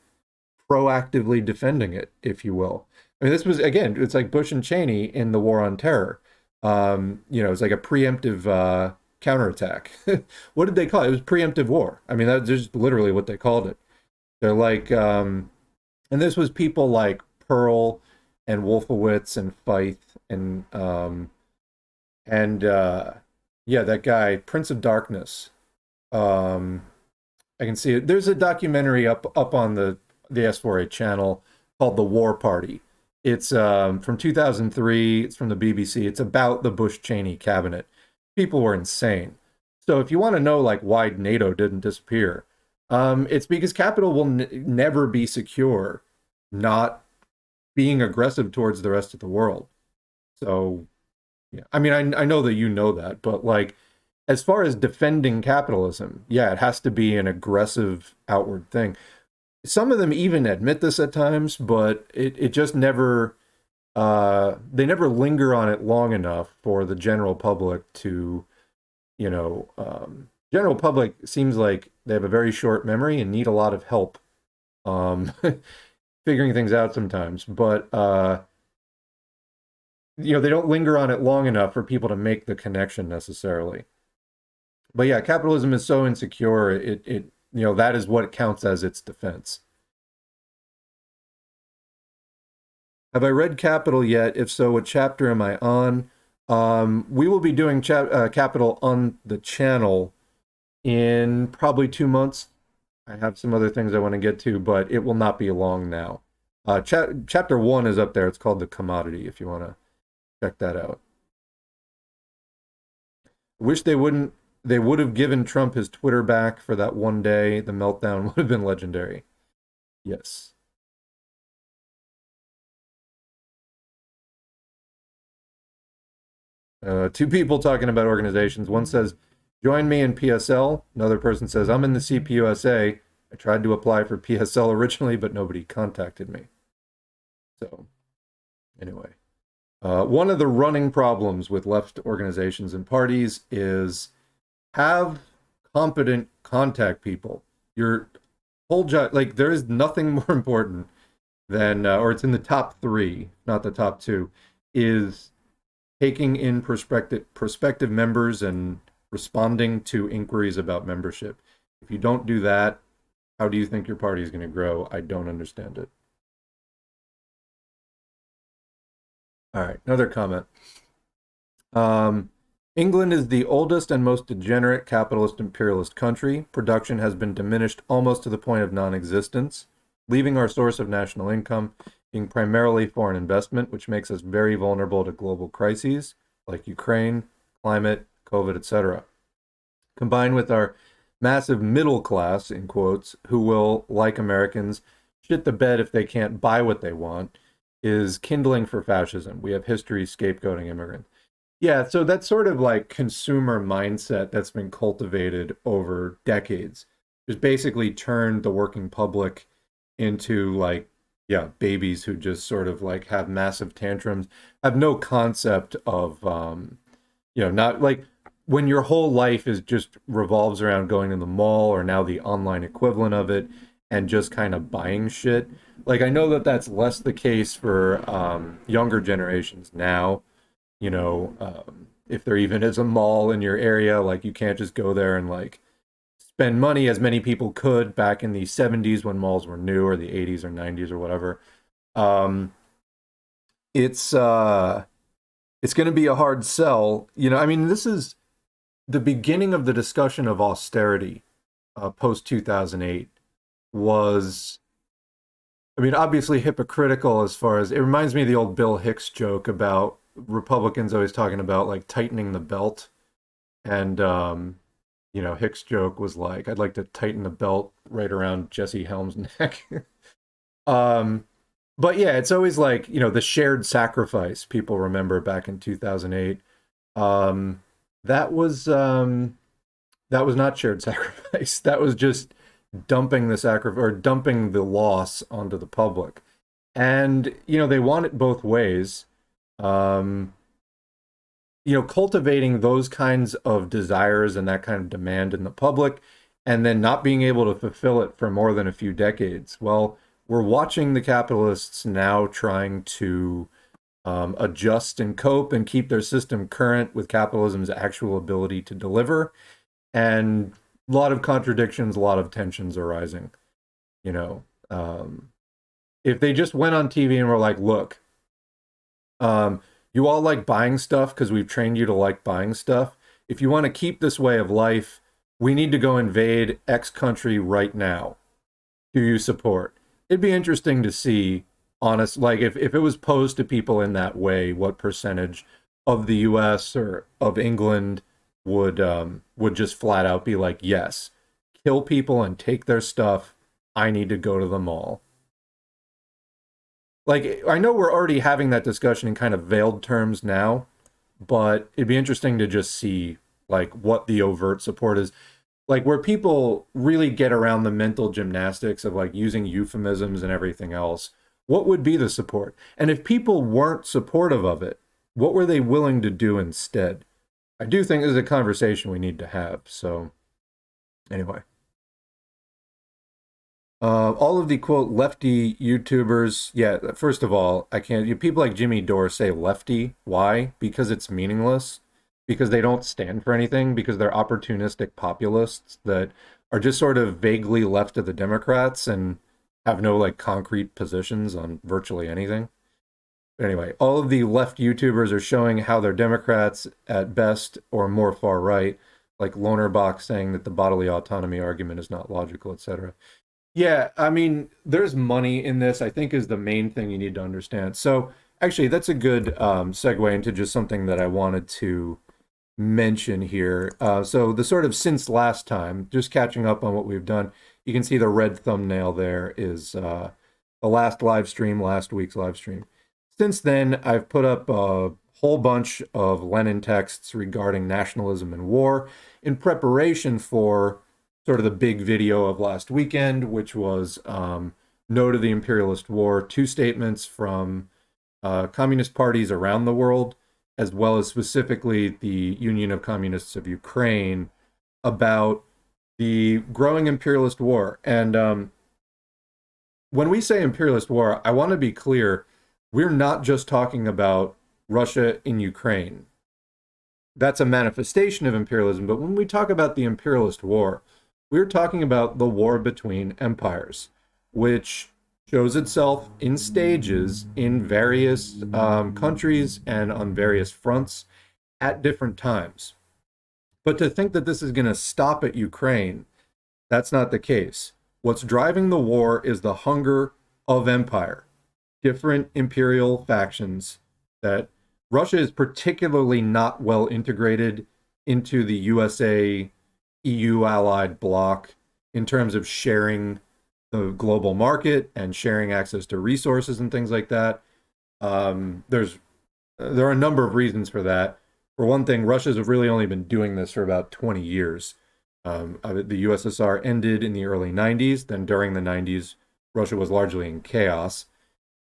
proactively defending it, if you will. I mean, this was, again, it's like Bush and Cheney in the war on terror. It's like a preemptive counterattack. What did they call it? It was preemptive war. I mean, that's just literally what they called it. They're like, and this was people like Pearl and Wolfowitz and Feith and that guy, Prince of Darkness. I can see it. There's a documentary up on the S4A channel called The War Party. It's from 2003. It's from the BBC. It's about the Bush-Cheney cabinet. People were insane. So if you want to know like why NATO didn't disappear, it's because capital will never be secure, not being aggressive towards the rest of the world. So yeah, I mean, I know that you know that, but like as far as defending capitalism, yeah, it has to be an aggressive outward thing. Some of them even admit this at times, but it just never they never linger on it long enough for the general public to, general public seems like they have a very short memory and need a lot of help um, figuring things out sometimes. But they don't linger on it long enough for people to make the connection necessarily. But yeah, capitalism is so insecure, that is what counts as its defense. Have I read Capital yet? If so, what chapter am I on? We will be doing Capital on the channel in probably 2 months. I have some other things I want to get to, but it will not be long now. Chapter 1 is up there. It's called The Commodity, if you want to check that out. Wish they would have given Trump his Twitter back for that one day. The meltdown would have been legendary. Yes. Two people talking about organizations. One says, join me in PSL. Another person says, I'm in the CPUSA. I tried to apply for PSL originally, but nobody contacted me. So, anyway. One of the running problems with left organizations and parties is have competent contact people. Your whole job, like, there is nothing more important than, or it's in the top 3, not the top 2, is taking in prospective members and responding to inquiries about membership. If you don't do that, how do you think your party is going to grow? I don't understand it. All right, another comment. England is the oldest and most degenerate capitalist imperialist country. Production has been diminished almost to the point of non-existence, leaving our source of national income being primarily foreign investment, which makes us very vulnerable to global crises like Ukraine, climate, COVID, etc. Combined with our massive middle class, in quotes, who will, like Americans, shit the bed if they can't buy what they want, is kindling for fascism. We have history scapegoating immigrants. Yeah, so that's sort of like consumer mindset that's been cultivated over decades. Just basically turned the working public into like, yeah, babies who just sort of like have massive tantrums, have no concept of, not like when your whole life is just revolves around going to the mall or now the online equivalent of it and just kind of buying shit. Like I know that that's less the case for younger generations now. If there even is a mall in your area, like you can't just go there and like spend money as many people could back in the 70s when malls were new, or the 80s or 90s or whatever. It's going to be a hard sell. I mean, this is the beginning of the discussion of austerity post 2008 was, I mean, obviously hypocritical as far as, it reminds me of the old Bill Hicks joke about Republicans always talking about like tightening the belt. And, Hicks' joke was like, I'd like to tighten the belt right around Jesse Helms' neck. But yeah, it's always like, the shared sacrifice people remember back in 2008. That was not shared sacrifice. That was just dumping the sacrifice or dumping the loss onto the public. And, they want it both ways. Cultivating those kinds of desires and that kind of demand in the public and then not being able to fulfill it for more than a few decades. Well, we're watching the capitalists now trying to adjust and cope and keep their system current with capitalism's actual ability to deliver. And a lot of contradictions, a lot of tensions arising. If they just went on TV and were like, look, you all like buying stuff because we've trained you to like buying stuff. If you want to keep this way of life, we need to go invade X country right now. Do you support? It'd be interesting to see, honest, like if it was posed to people in that way, what percentage of the US or of England would just flat out be like, yes, kill people and take their stuff. I need to go to the mall. Like, I know we're already having that discussion in kind of veiled terms now, but it'd be interesting to just see like what the overt support is, like where people really get around the mental gymnastics of like using euphemisms and everything else. What would be the support? And if people weren't supportive of it, what were they willing to do instead? I do think this is a conversation we need to have. So anyway, all of the quote lefty YouTubers. Yeah, first of all, I can't. People like Jimmy Dore say lefty. Why? Because it's meaningless. Because they don't stand for anything. Because they're opportunistic populists that are just sort of vaguely left of the Democrats and have no like concrete positions on virtually anything. Anyway, all of the left YouTubers are showing how they're Democrats at best or more far right, like Lonerbox saying that the bodily autonomy argument is not logical, etc. Yeah, I mean, there's money in this, I think, is the main thing you need to understand. So, actually, that's a good segue into just something that I wanted to mention here. So, the sort of since last time, just catching up on what we've done, you can see the red thumbnail there is the last live stream, last week's live stream. Since then, I've put up a whole bunch of Lenin texts regarding nationalism and war in preparation for sort of the big video of last weekend, which was No to the Imperialist War, two statements from communist parties around the world, as well as specifically the Union of Communists of Ukraine, about the growing imperialist war. And when we say imperialist war, I want to be clear, we're not just talking about Russia in Ukraine. That's a manifestation of imperialism, but when we talk about the imperialist war, we're talking about the war between empires, which shows itself in stages in various countries and on various fronts at different times. But to think that this is going to stop at Ukraine, that's not the case. What's driving the war is the hunger of empire, different imperial factions that Russia is particularly not well integrated into the USA EU allied bloc in terms of sharing the global market and sharing access to resources and things like that. There are a number of reasons for that. For one thing, Russia's really only been doing this for about 20 years. The USSR ended in the early 90s. Then during the 90s, Russia was largely in chaos.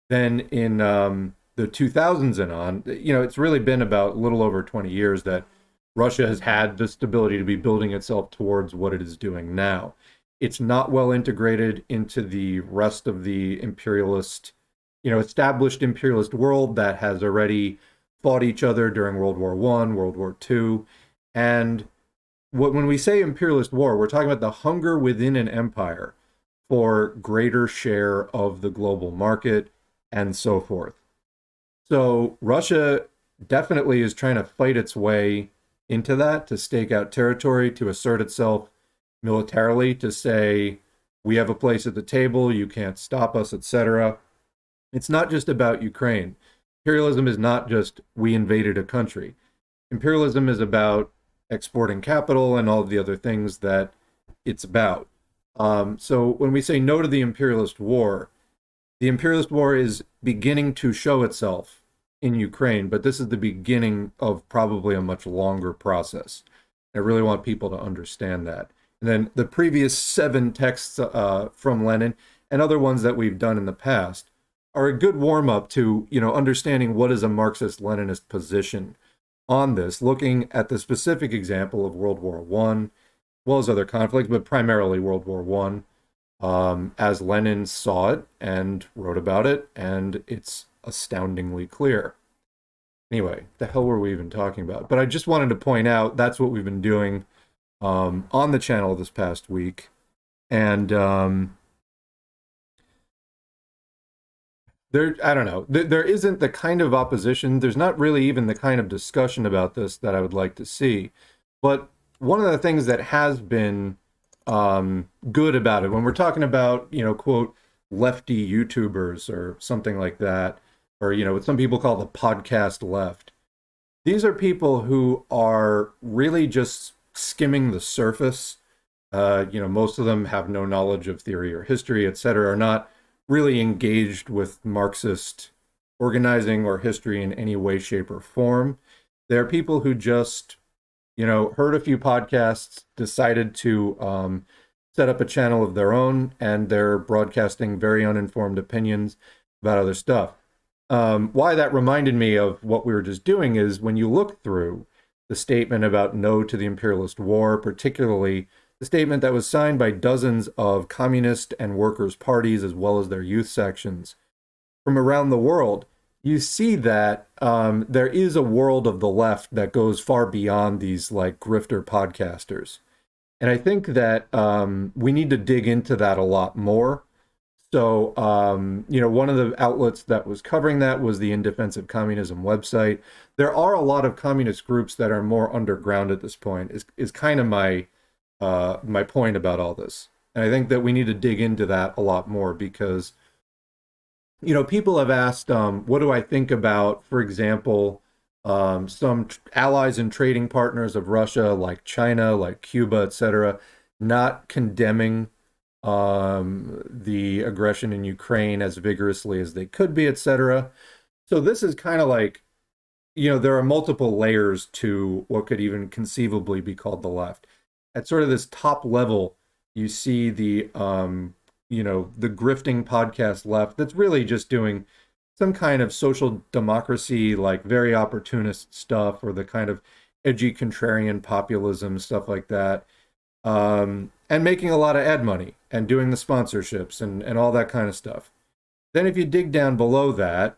Then in the 2000s and on, it's really been about a little over 20 years that Russia has had the stability to be building itself towards what it is doing now. It's not well integrated into the rest of the imperialist, established imperialist world that has already fought each other during World War I, World War II. And when we say imperialist war, we're talking about the hunger within an empire for greater share of the global market and so forth. So Russia definitely is trying to fight its way into that, to stake out territory, to assert itself militarily, to say, we have a place at the table, you can't stop us, etc. It's not just about Ukraine. Imperialism is not just we invaded a country. Imperialism is about exporting capital and all of the other things that it's about. So when we say no to the imperialist war is beginning to show itself in Ukraine, but this is the beginning of probably a much longer process. I really want people to understand that. And then the previous 7 texts from Lenin and other ones that we've done in the past are a good warm-up to, understanding what is a Marxist-Leninist position on this, looking at the specific example of World War I, as well as other conflicts, but primarily World War I, as Lenin saw it and wrote about it, and it's astoundingly clear. Anyway, the hell were we even talking about? But I just wanted to point out that's what we've been doing on the channel this past week. And I don't know, there isn't the kind of opposition, there's not really even the kind of discussion about this that I would like to see. But one of the things that has been good about it, when we're talking about, quote, lefty YouTubers or something like that, or, what some people call the podcast left, these are people who are really just skimming the surface. Most of them have no knowledge of theory or history, et cetera, are not really engaged with Marxist organizing or history in any way, shape, or form. They're people who just, heard a few podcasts, decided to set up a channel of their own, and they're broadcasting very uninformed opinions about other stuff. Why that reminded me of what we were just doing is when you look through the statement about no to the imperialist war, particularly the statement that was signed by dozens of communist and workers' parties as well as their youth sections from around the world, you see that there is a world of the left that goes far beyond these like grifter podcasters. And I think that we need to dig into that a lot more. So, one of the outlets that was covering that was the In Defense of Communism website. There are a lot of communist groups that are more underground at this point, is kind of my point about all this. And I think that we need to dig into that a lot more because, people have asked, what do I think about, for example, some allies and trading partners of Russia, like China, like Cuba, etc., not condemning the aggression in Ukraine as vigorously as they could be, etc. So this is kind of like, there are multiple layers to what could even conceivably be called the left. At sort of this top level, you see the grifting podcast left that's really just doing some kind of social democracy, like very opportunist stuff, or the kind of edgy contrarian populism, stuff like that. And making a lot of ad money and doing the sponsorships and all that kind of stuff. Then if you dig down below that,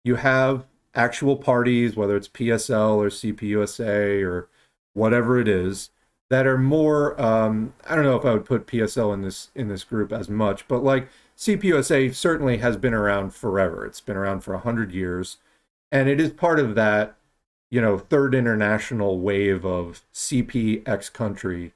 you have actual parties, whether it's PSL or CPUSA or whatever it is, that are more, I don't know if I would put PSL in this group as much, but like CPUSA certainly has been around forever. It's been around for 100 years. And it is part of that, third international wave of CPX country.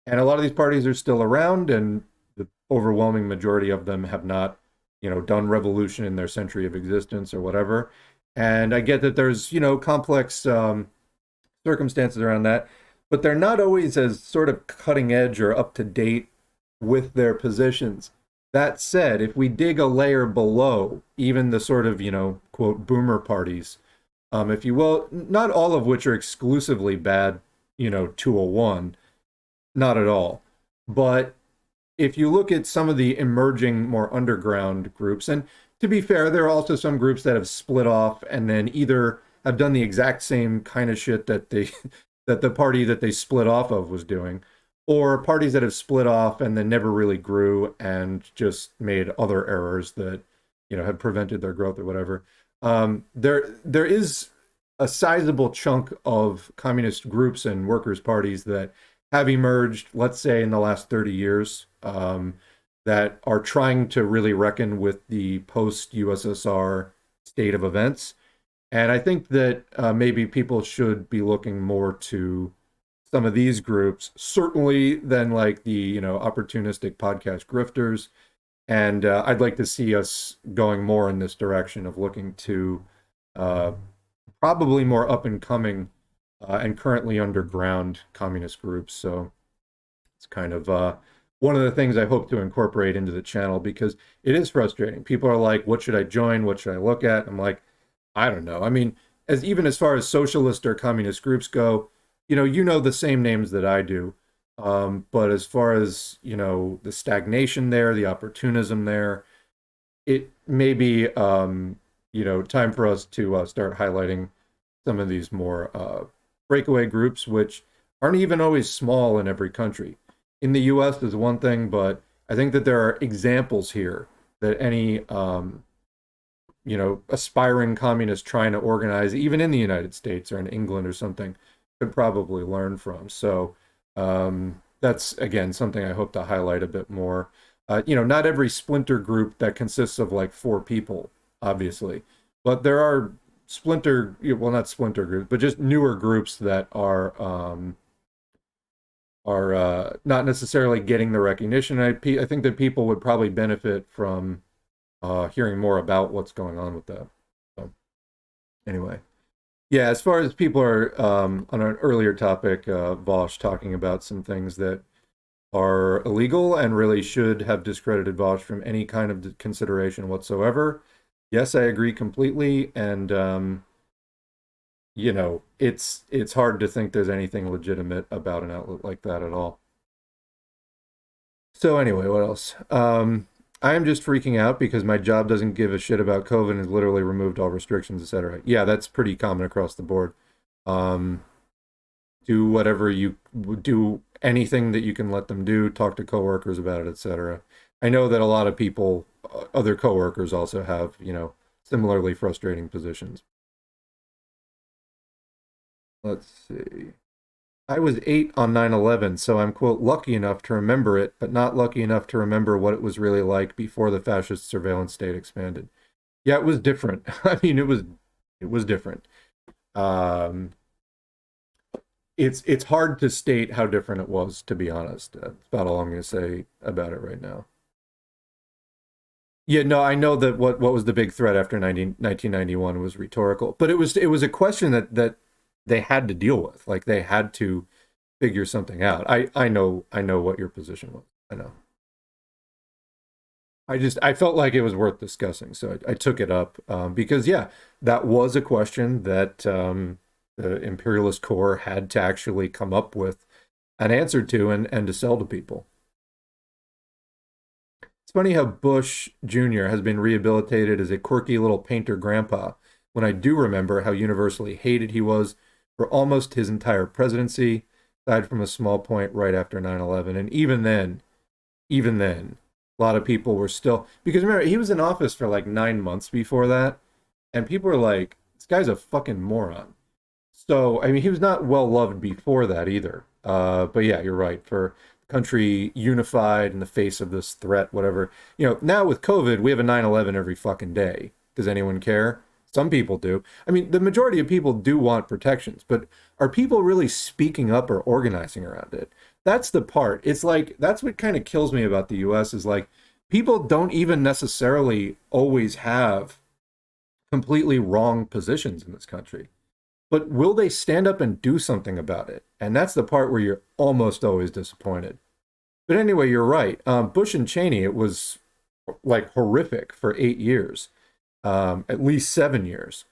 And a lot of these parties are still around, and the overwhelming majority of them have not, done revolution in their century of existence or whatever. And I get that there's, complex circumstances around that, but they're not always as sort of cutting edge or up to date with their positions. That said, if we dig a layer below, even the sort of, quote, boomer parties, if you will, not all of which are exclusively bad, 201, not at all. But if you look at some of the emerging, more underground groups, and to be fair, there are also some groups that have split off and then either have done the exact same kind of shit that that the party that they split off of was doing, or parties that have split off and then never really grew and just made other errors that, have prevented their growth or whatever. There is a sizable chunk of communist groups and workers' parties that have emerged, let's say, in the last 30 years, that are trying to really reckon with the post-USSR state of events. And I think that maybe people should be looking more to some of these groups, certainly than like the, opportunistic podcast grifters. And I'd like to see us going more in this direction of looking to probably more up and coming and currently underground communist groups. So it's kind of one of the things I hope to incorporate into the channel because it is frustrating. People are like, what should I join? What should I look at? I'm like, I don't know. I mean, even as far as socialist or communist groups go, the same names that I do. But as far as, the stagnation there, the opportunism there, it may be, time for us to start highlighting some of these more breakaway groups, which aren't even always small in every country. In the US is one thing, but I think that there are examples here that any, aspiring communist trying to organize, even in the United States or in England or something, could probably learn from. So that's, again, something I hope to highlight a bit more. Not every splinter group that consists of like 4 people, obviously, but there are well, not splinter groups, but just newer groups that are not necessarily getting the recognition. I think that people would probably benefit from hearing more about what's going on with that. So, anyway, yeah, as far as people are on an earlier topic, Vosh talking about some things that are illegal and really should have discredited Vosh from any kind of consideration whatsoever. Yes, I agree completely, and it's hard to think there's anything legitimate about an outlet like that at all. So anyway, what else? I am just freaking out because my job doesn't give a shit about COVID and has literally removed all restrictions, etc. Yeah, that's pretty common across the board. Um, do whatever you do, anything that you can let them do, talk to coworkers about it, etc. I know that a lot of people, other coworkers also have, similarly frustrating positions. Let's see. I was 8 on 9/11, so I'm, quote, lucky enough to remember it, but not lucky enough to remember what it was really like before the fascist surveillance state expanded. Yeah, it was different. I mean, it was different. Um, it's hard to state how different it was, to be honest. That's about all I'm going to say about it right now. Yeah, no, I know that what was the big threat after 1991 was rhetorical, but it was a question that they had to deal with. Like they had to figure something out. I know what your position was. I know. I felt like it was worth discussing, so I took it up because yeah, that was a question that the imperialist core had to actually come up with an answer to and to sell to people. It's funny how Bush Jr. has been rehabilitated as a quirky little painter grandpa, when I do remember how universally hated he was for almost his entire presidency, aside from a small point right after 9/11. And even then, a lot of people were still, because remember, he was in office for like 9 months before that, and people were like, this guy's a fucking moron. So, I mean, he was not well loved before that either. But yeah, you're right. For country unified in the face of this threat, whatever. Now with COVID, we have a 9/11 every fucking day. Does anyone care? Some people do. I mean, the majority of people do want protections, but are people really speaking up or organizing around it? That's the part. It's like, that's what kind of kills me about the US is like, people don't even necessarily always have completely wrong positions in this country. But will they stand up and do something about it? And that's the part where you're almost always disappointed. But anyway, you're right. Bush and Cheney, it was like horrific for 8 years, at least 7 years.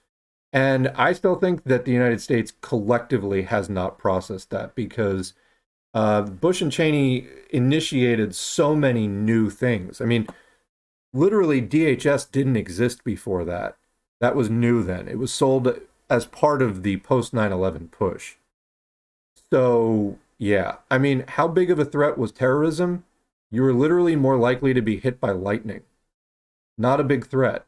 And I still think that the United States collectively has not processed that because Bush and Cheney initiated so many new things. I mean, literally, DHS didn't exist before that. That was new then. It was sold as part of the post 9/11 push. So, yeah. I mean, how big of a threat was terrorism? You were literally more likely to be hit by lightning. Not a big threat.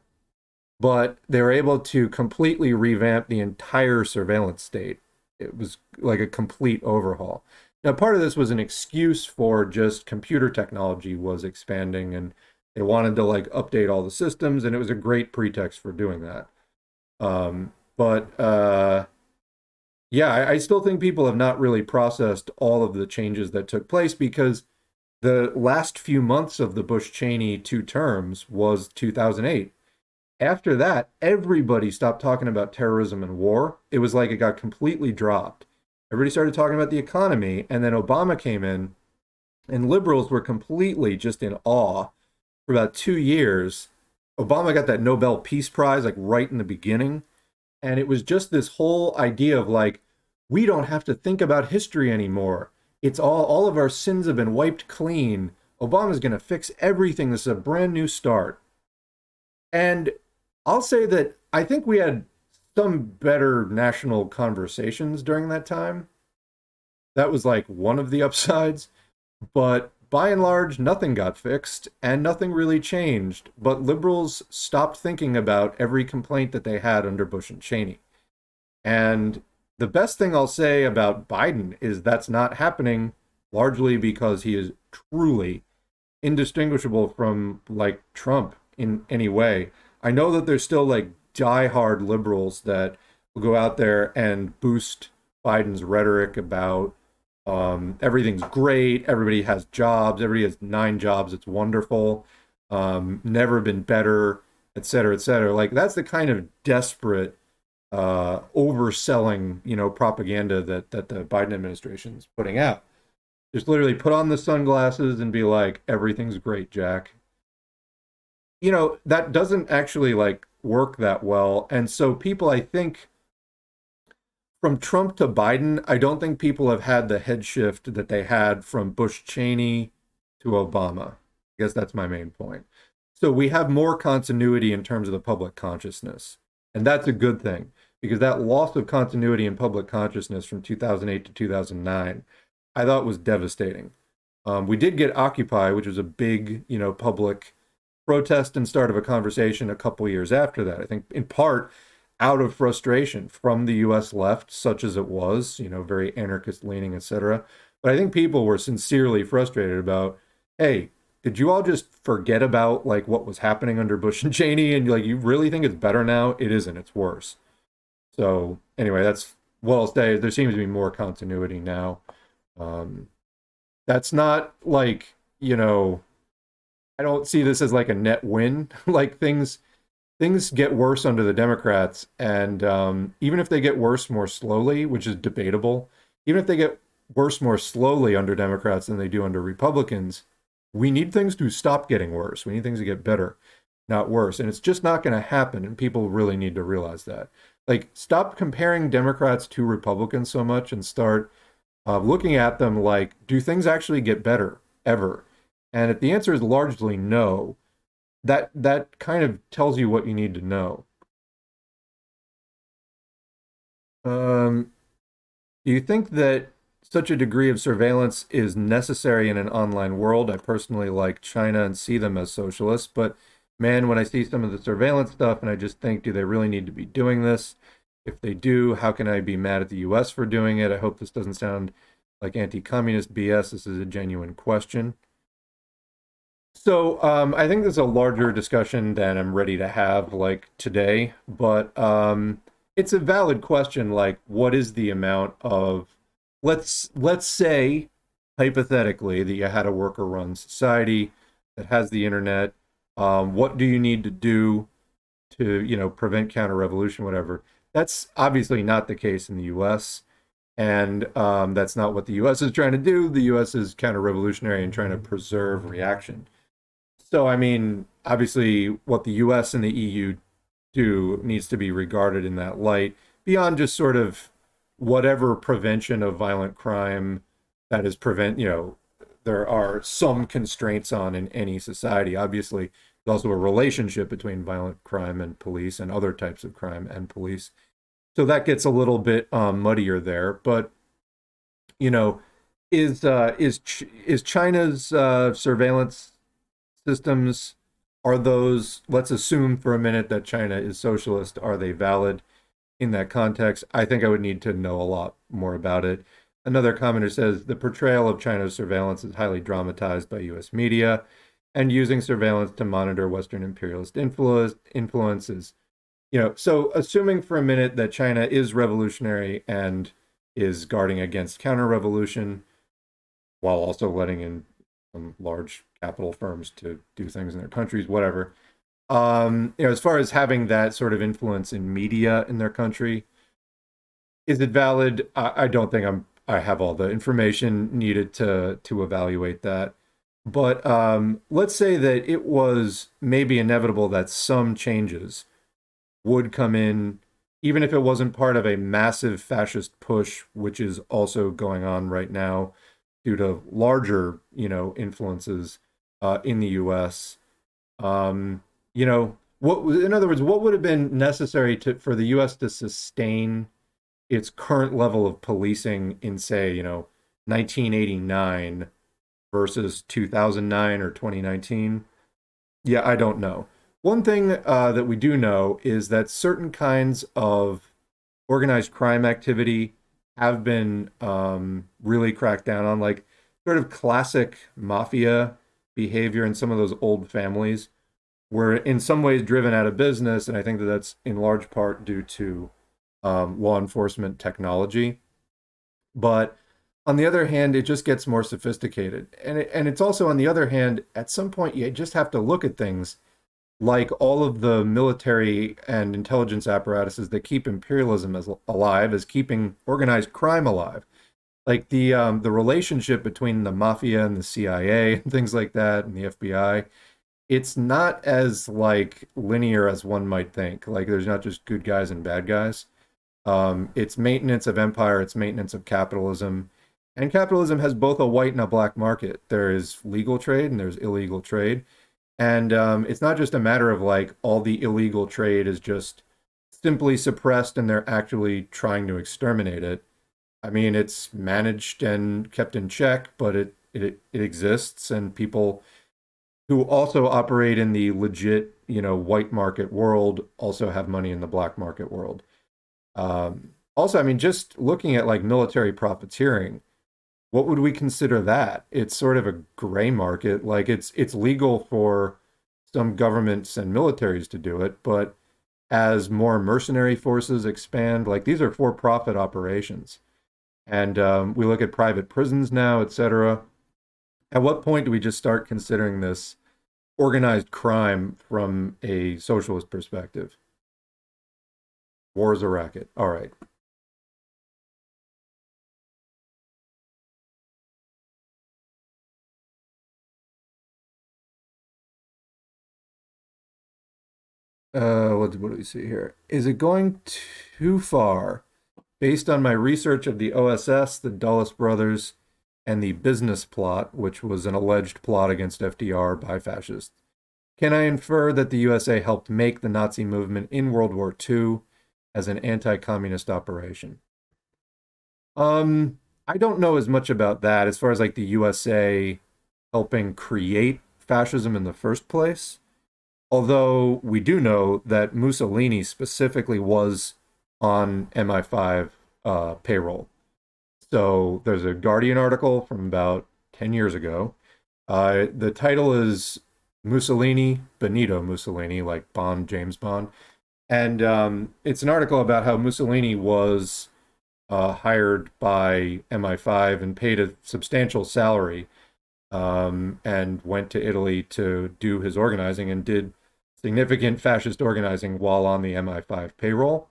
But they were able to completely revamp the entire surveillance state. It was like a complete overhaul. Now, part of this was an excuse for just computer technology was expanding and they wanted to like update all the systems, and it was a great pretext for doing that. But yeah, I still think people have not really processed all of the changes that took place because the last few months of the Bush-Cheney two terms was 2008. After that, everybody stopped talking about terrorism and war. It was like it got completely dropped. Everybody started talking about the economy, and then Obama came in, and liberals were completely just in awe for about 2 years. Obama got that Nobel Peace Prize like right in the beginning. And it was just this whole idea of like, we don't have to think about history anymore. It's all of our sins have been wiped clean. Obama's going to fix everything. This is a brand new start. And I'll say that I think we had some better national conversations during that time. That was like one of the upsides. But by and large, nothing got fixed and nothing really changed. But liberals stopped thinking about every complaint that they had under Bush and Cheney. And the best thing I'll say about Biden is that's not happening largely because he is truly indistinguishable from like Trump in any way. I know that there's still like diehard liberals that will go out there and boost Biden's rhetoric about everything's great, everybody has jobs, everybody has 9 jobs, it's wonderful, never been better, et cetera, et cetera. Like that's the kind of desperate overselling, propaganda that the Biden administration is putting out. Just literally put on the sunglasses and be like, everything's great, Jack. That doesn't actually like work that well. And so people, I think, from Trump to Biden, I don't think people have had the head shift that they had from Bush Cheney to Obama. I guess that's my main point. So we have more continuity in terms of the public consciousness. And that's a good thing because that loss of continuity in public consciousness from 2008 to 2009, I thought was devastating. We did get Occupy, which was a big, public protest and start of a conversation a couple years after that. I think in part out of frustration from the US left, such as it was, very anarchist leaning, etc. But I think people were sincerely frustrated about, hey, did you all just forget about like what was happening under Bush and Cheney and like you really think it's better now? It isn't, it's worse. So anyway, that's what I'll say. There seems to be more continuity now. That's not like, I don't see this as like a net win. Like things get worse under the Democrats, and even if they get worse more slowly, which is debatable, even if they get worse more slowly under Democrats than they do under Republicans, we need things to stop getting worse. We need things to get better, not worse. And it's just not going to happen, and people really need to realize that. Like, stop comparing Democrats to Republicans so much and start looking at them like, do things actually get better ever? And if the answer is largely no, that kind of tells you what you need to know. Do you think that such a degree of surveillance is necessary in an online world? I personally like China and see them as socialists, but man, when I see some of the surveillance stuff and I just think, do they really need to be doing this? If they do, how can I be mad at the US for doing it? I hope this doesn't sound like anti-communist BS. This is a genuine question. So I think there's a larger discussion than I'm ready to have like today, but it's a valid question. Like, what is the amount of let's say hypothetically that you had a worker-run society that has the internet. What do you need to do to prevent counter-revolution, whatever? That's obviously not the case in the U.S. And that's not what the U.S. is trying to do. The U.S. is counter-revolutionary and trying to preserve reaction. So, I mean, obviously, what the US and the EU do needs to be regarded in that light, beyond just sort of whatever prevention of violent crime that is there are some constraints on in any society. Obviously, there's also a relationship between violent crime and police and other types of crime and police. So that gets a little bit muddier there. But, is China's surveillance systems, are those, let's assume for a minute that China is socialist, are they valid in that context? I think I would need to know a lot more about it. Another commenter says the portrayal of China's surveillance is highly dramatized by US media and using surveillance to monitor Western imperialist influences. So assuming for a minute that China is revolutionary and is guarding against counter-revolution while also letting in some large capital firms to do things in their countries, whatever. As far as having that sort of influence in media in their country, is it valid? I don't think I have all the information needed to evaluate that. But let's say that it was maybe inevitable that some changes would come in, even if it wasn't part of a massive fascist push, which is also going on right now due to larger, influences in the U.S. In other words, what would have been necessary for the U.S. to sustain its current level of policing in, say, 1989 versus 2009 or 2019? Yeah, I don't know. One thing that we do know is that certain kinds of organized crime activity have been really cracked down on, like sort of classic mafia behavior in some of those old families were in some ways driven out of business, and I think that that's in large part due to law enforcement technology. But on the other hand, it just gets more sophisticated. And it's also, on the other hand, at some point, you just have to look at things like all of the military and intelligence apparatuses that keep imperialism as alive, as keeping organized crime alive. Like the relationship between the mafia and the CIA and things like that, and the FBI, it's not as like linear as one might think. Like there's not just good guys and bad guys. It's maintenance of empire, it's maintenance of capitalism. And capitalism has both a white and a black market. There is legal trade and there's illegal trade. And it's not just a matter of like all the illegal trade is just simply suppressed and they're actually trying to exterminate it. I mean, it's managed and kept in check, but it exists, and people who also operate in the legit, white market world also have money in the black market world. Also, I mean, just looking at like military profiteering, what would we consider that? It's sort of a gray market. Like it's legal for some governments and militaries to do it, but as more mercenary forces expand, like these are for-profit operations. And we look at private prisons now, et cetera. At what point do we just start considering this organized crime from a socialist perspective? War is a racket. All right. What do we see here? Is it going too far? Based on my research of the OSS, the Dulles brothers, and the business plot, which was an alleged plot against FDR by fascists, can I infer that the USA helped make the Nazi movement in World War II as an anti-communist operation? I don't know as much about that as far as like the USA helping create fascism in the first place. Although we do know that Mussolini specifically was on MI5 payroll. So there's a Guardian article from about 10 years ago. The title is Mussolini, Benito Mussolini, like Bond, James Bond. And it's an article about how Mussolini was hired by MI5 and paid a substantial salary, and went to Italy to do his organizing and did significant fascist organizing while on the MI5 payroll.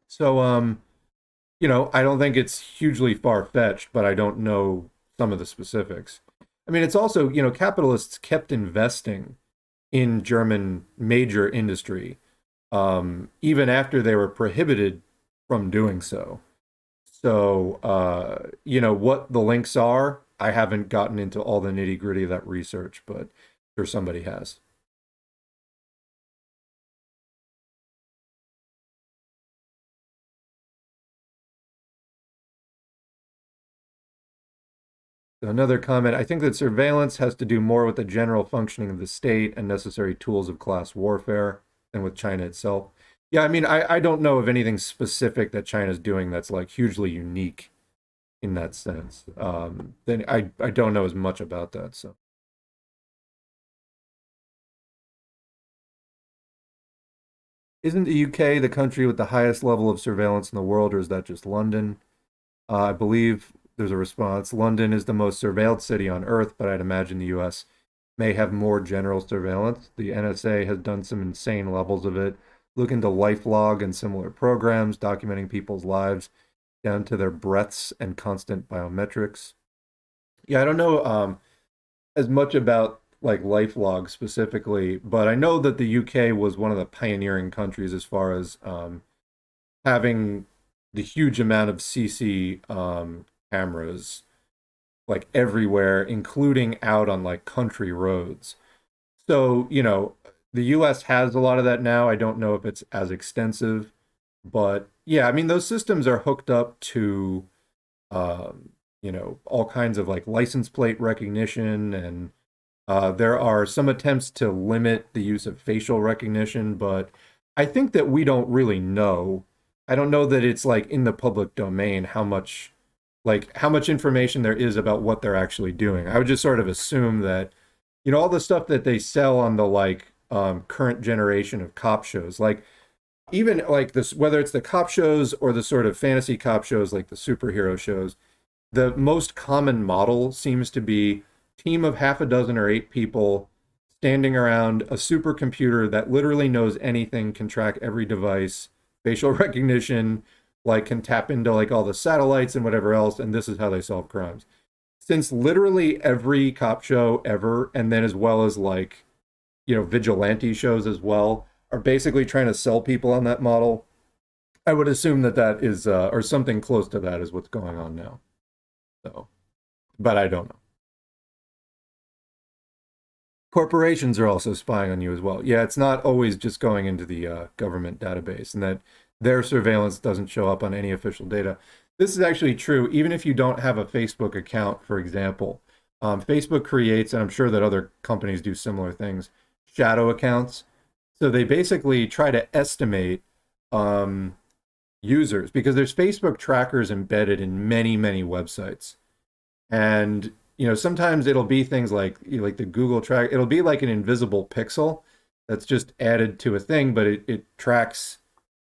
So, I don't think it's hugely far-fetched, but I don't know some of the specifics. I mean, it's also, capitalists kept investing in German major industry, even after they were prohibited from doing so. So, what the links are, I haven't gotten into all the nitty-gritty of that research, but sure somebody has. Another comment, I think that surveillance has to do more with the general functioning of the state and necessary tools of class warfare than with China itself. Yeah, I mean, I don't know of anything specific that China's doing that's like hugely unique in that sense. Then I don't know as much about that. So isn't the UK the country with the highest level of surveillance in the world, or is that just London? I believe there's a response. London is the most surveilled city on Earth, but I'd imagine the US may have more general surveillance. The NSA has done some insane levels of it. Look into LifeLog and similar programs documenting people's lives down to their breaths and constant biometrics. Yeah, I don't know as much about like LifeLog specifically, but I know that the UK was one of the pioneering countries as far as having the huge amount of CC cameras like everywhere, including out on like country roads. So, the US has a lot of that now. I don't know if it's as extensive, but yeah, I mean, those systems are hooked up to, all kinds of like license plate recognition, and there are some attempts to limit the use of facial recognition, but I think that we don't really know. I don't know that it's like in the public domain how much information there is about what they're actually doing. I would just sort of assume that, all the stuff that they sell on the like current generation of cop shows. Like even like this, whether it's the cop shows or the sort of fantasy cop shows like the superhero shows, the most common model seems to be team of half a dozen or eight people standing around a supercomputer that literally knows anything, can track every device, facial recognition, like can tap into like all the satellites and whatever else, and this is how they solve crimes. Since literally every cop show ever, and then as well as like, vigilante shows as well, are basically trying to sell people on that model, I would assume that that is, or something close to that is what's going on now. So, but I don't know. Corporations are also spying on you as well. Yeah, it's not always just going into the government database, and that their surveillance doesn't show up on any official data. This is actually true even if you don't have a Facebook account, for example. Facebook creates, and I'm sure that other companies do similar things, shadow accounts. So they basically try to estimate users, because there's Facebook trackers embedded in many, many websites. And sometimes it'll be things like like the Google track. It'll be like an invisible pixel that's just added to a thing, but it tracks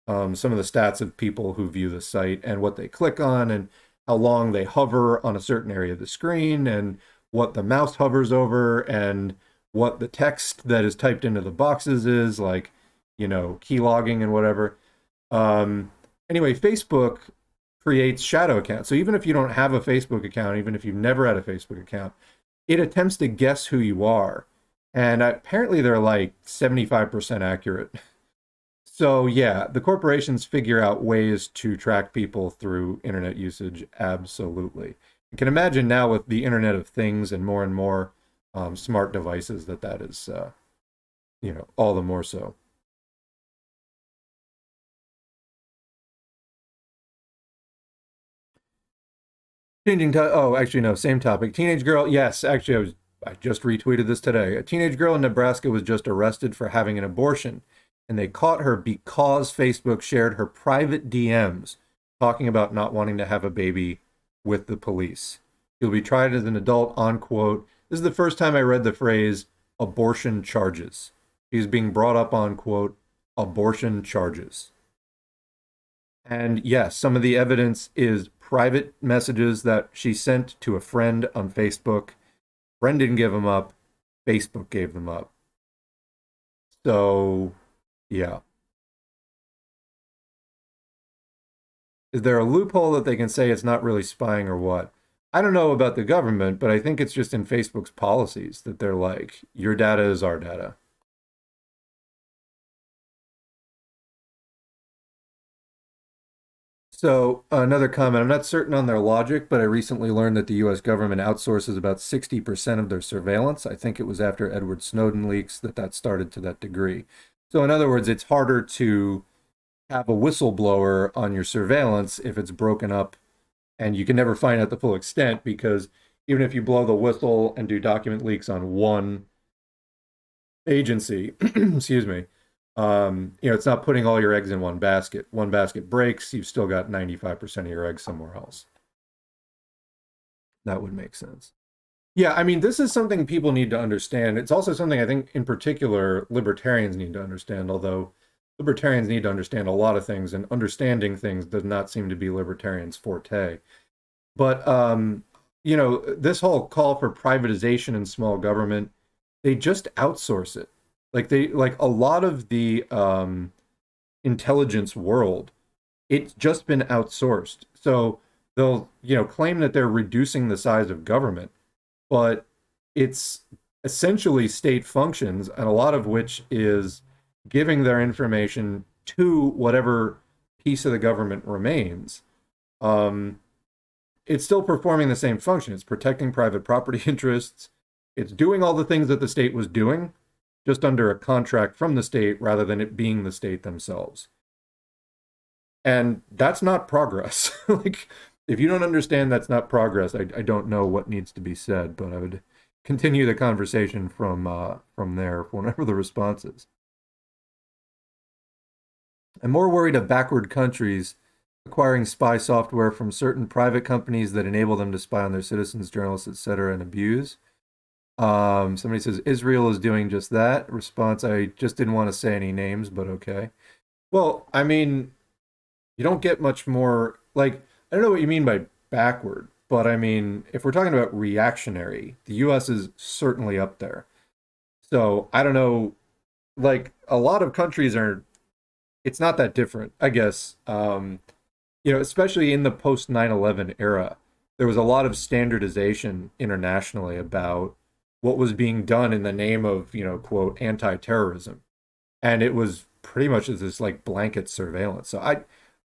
some of the stats of people who view the site and what they click on and how long they hover on a certain area of the screen and what the mouse hovers over and what the text that is typed into the boxes is, like, key logging and whatever. Anyway, Facebook creates shadow accounts. So even if you don't have a Facebook account, even if you've never had a Facebook account, it attempts to guess who you are. And apparently they're like 75% accurate. So yeah, the corporations figure out ways to track people through internet usage. Absolutely. You can imagine now with the Internet of Things and more smart devices that is, all the more so. Oh, actually, no, same topic. Teenage girl. Yes, actually, I just retweeted this today. A teenage girl in Nebraska was just arrested for having an abortion, and they caught her because Facebook shared her private DMs talking about not wanting to have a baby with the police. She'll be tried as an adult on quote. This is the first time I read the phrase abortion charges. She's being brought up on quote abortion charges. And yes, some of the evidence is private messages that she sent to a friend on Facebook. Friend didn't give them up. Facebook gave them up. So, yeah. Is there a loophole that they can say it's not really spying or what? I don't know about the government, but I think it's just in Facebook's policies that they're like, your data is our data. So another comment, I'm not certain on their logic, but I recently learned that the US government outsources about 60% of their surveillance. I think it was after Edward Snowden leaks that started to that degree. So in other words, it's harder to have a whistleblower on your surveillance if it's broken up and you can never find out the full extent, because even if you blow the whistle and do document leaks on one agency, excuse me, it's not putting all your eggs in one basket. One basket breaks, you've still got 95% of your eggs somewhere else. That would make sense. Yeah, I mean, this is something people need to understand. It's also something I think, in particular, libertarians need to understand, although libertarians need to understand a lot of things, and understanding things does not seem to be libertarians' forte. But, this whole call for privatization in small government, they just outsource it. Like a lot of the intelligence world, it's just been outsourced. So they'll, claim that they're reducing the size of government, but it's essentially state functions, and a lot of which is giving their information to whatever piece of the government remains. It's still performing the same function. It's protecting private property interests. It's doing all the things that the state was doing, just under a contract from the state rather than it being the state themselves. And that's not progress. Like, if you don't understand that's not progress, I don't know what needs to be said, but I would continue the conversation from there, whenever the response is. I'm more worried of backward countries acquiring spy software from certain private companies that enable them to spy on their citizens, journalists, etc., and abuse. Somebody says Israel is doing just that. Response, I just didn't want to say any names, but okay. Well, I mean, you don't get much more like I don't know what you mean by backward, but I mean, if we're talking about reactionary, the US is certainly up there. So, I don't know, like a lot of countries are it's not that different, I guess. Especially in the post 9/11 era, there was a lot of standardization internationally about what was being done in the name of, quote, anti-terrorism. And it was pretty much this like blanket surveillance. So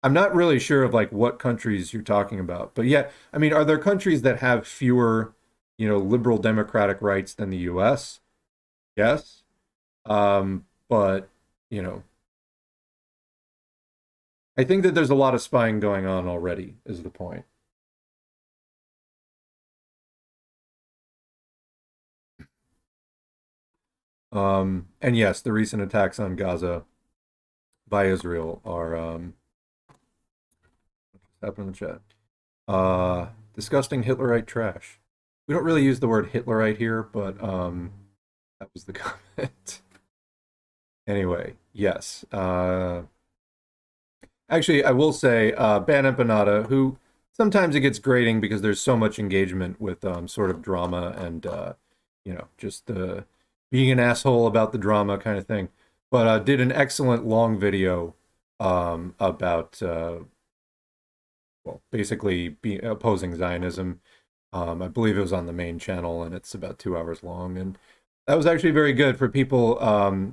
I'm not really sure of like what countries you're talking about. But yeah, I mean, are there countries that have fewer, liberal democratic rights than the US? Yes. But, you know, I think that there's a lot of spying going on already, is the point. And yes, the recent attacks on Gaza by Israel are happening in the chat. Disgusting Hitlerite trash. We don't really use the word Hitlerite here, but that was the comment. Anyway, yes. Actually, I will say, Ban Empanada, who sometimes it gets grating because there's so much engagement with sort of drama and just being an asshole about the drama kind of thing. But did an excellent long video about well, basically opposing Zionism. I believe it was on the main channel, and it's about 2 hours long. And that was actually very good for people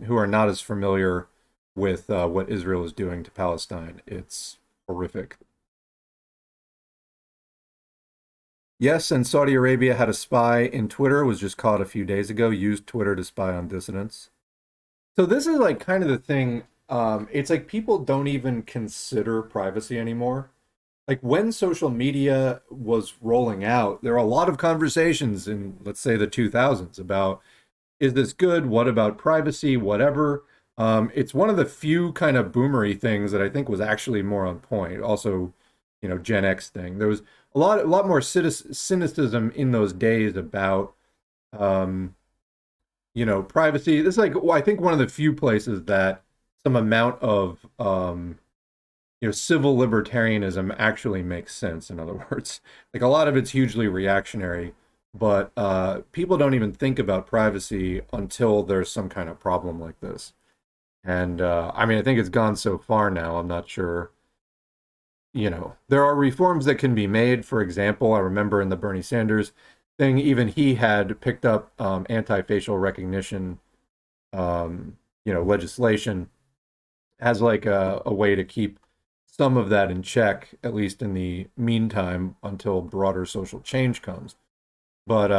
who are not as familiar with what Israel is doing to Palestine. It's horrific. Yes, and Saudi Arabia had a spy in Twitter, was just caught a few days ago, used Twitter to spy on dissidents. So this is like kind of the thing. It's like people don't even consider privacy anymore. Like when social media was rolling out, there were a lot of conversations in, let's say, the 2000s about is this good? What about privacy? Whatever. It's one of the few kind of boomery things that I think was actually more on point. Also, Gen X thing. There was a lot more cynicism in those days about, um, privacy. This is like, well, I think one of the few places that some amount of, civil libertarianism actually makes sense. In other words, like a lot of it's hugely reactionary, but people don't even think about privacy until there's some kind of problem like this. And I mean, I think it's gone so far now. I'm not sure. There are reforms that can be made. For example, I remember in the Bernie Sanders thing, even he had picked up anti-facial recognition, legislation as like a way to keep some of that in check, at least in the meantime, until broader social change comes. But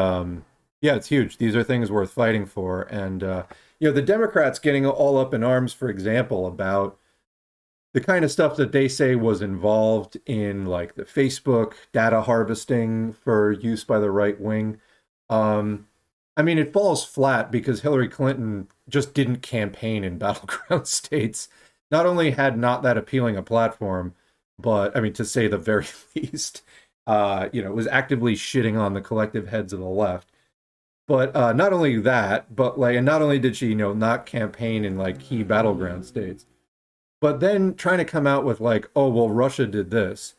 yeah, it's huge. These are things worth fighting for. And the Democrats getting all up in arms, for example, about the kind of stuff that they say was involved in like the Facebook data harvesting for use by the right wing. Um, I mean, it falls flat because Hillary Clinton just didn't campaign in battleground states. Not only had not that appealing a platform, but I mean, to say the very least, was actively shitting on the collective heads of the left. But not only that, but like, and not only did she, not campaign in like key battleground states, but then trying to come out with like, oh, well, Russia did this.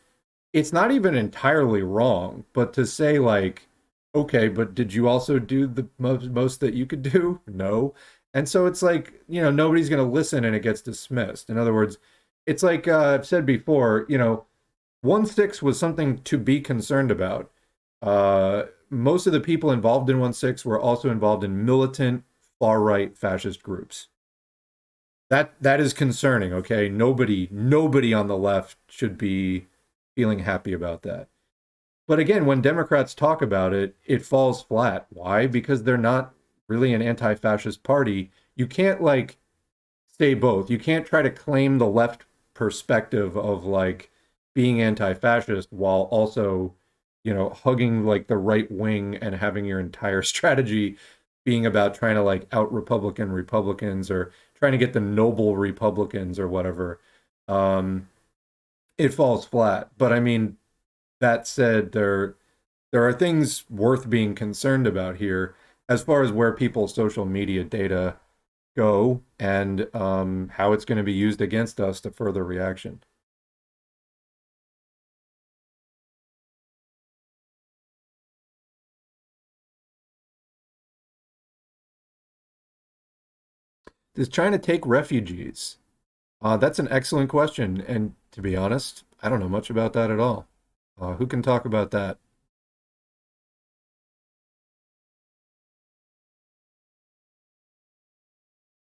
It's not even entirely wrong, but to say like, okay, but did you also do the most that you could do? No. And so it's like, nobody's going to listen and it gets dismissed. In other words, it's like I've said before, 1/6 was something to be concerned about. Most of the people involved in 1/6 were also involved in militant far right fascist groups. That is concerning, okay? Nobody on the left should be feeling happy about that. But again, when Democrats talk about it, it falls flat. Why? Because they're not really an anti-fascist party. You can't like say both. You can't try to claim the left perspective of like being anti-fascist while also, hugging like the right wing and having your entire strategy being about trying to like out Republican Republicans or trying to get the noble Republicans or whatever. Um, it falls flat. But I mean, that said, there are things worth being concerned about here. as far as where people's social media data go and how it's going to be used against us to further reaction. Does China take refugees? That's an excellent question. And to be honest, I don't know much about that at all. Who can talk about that?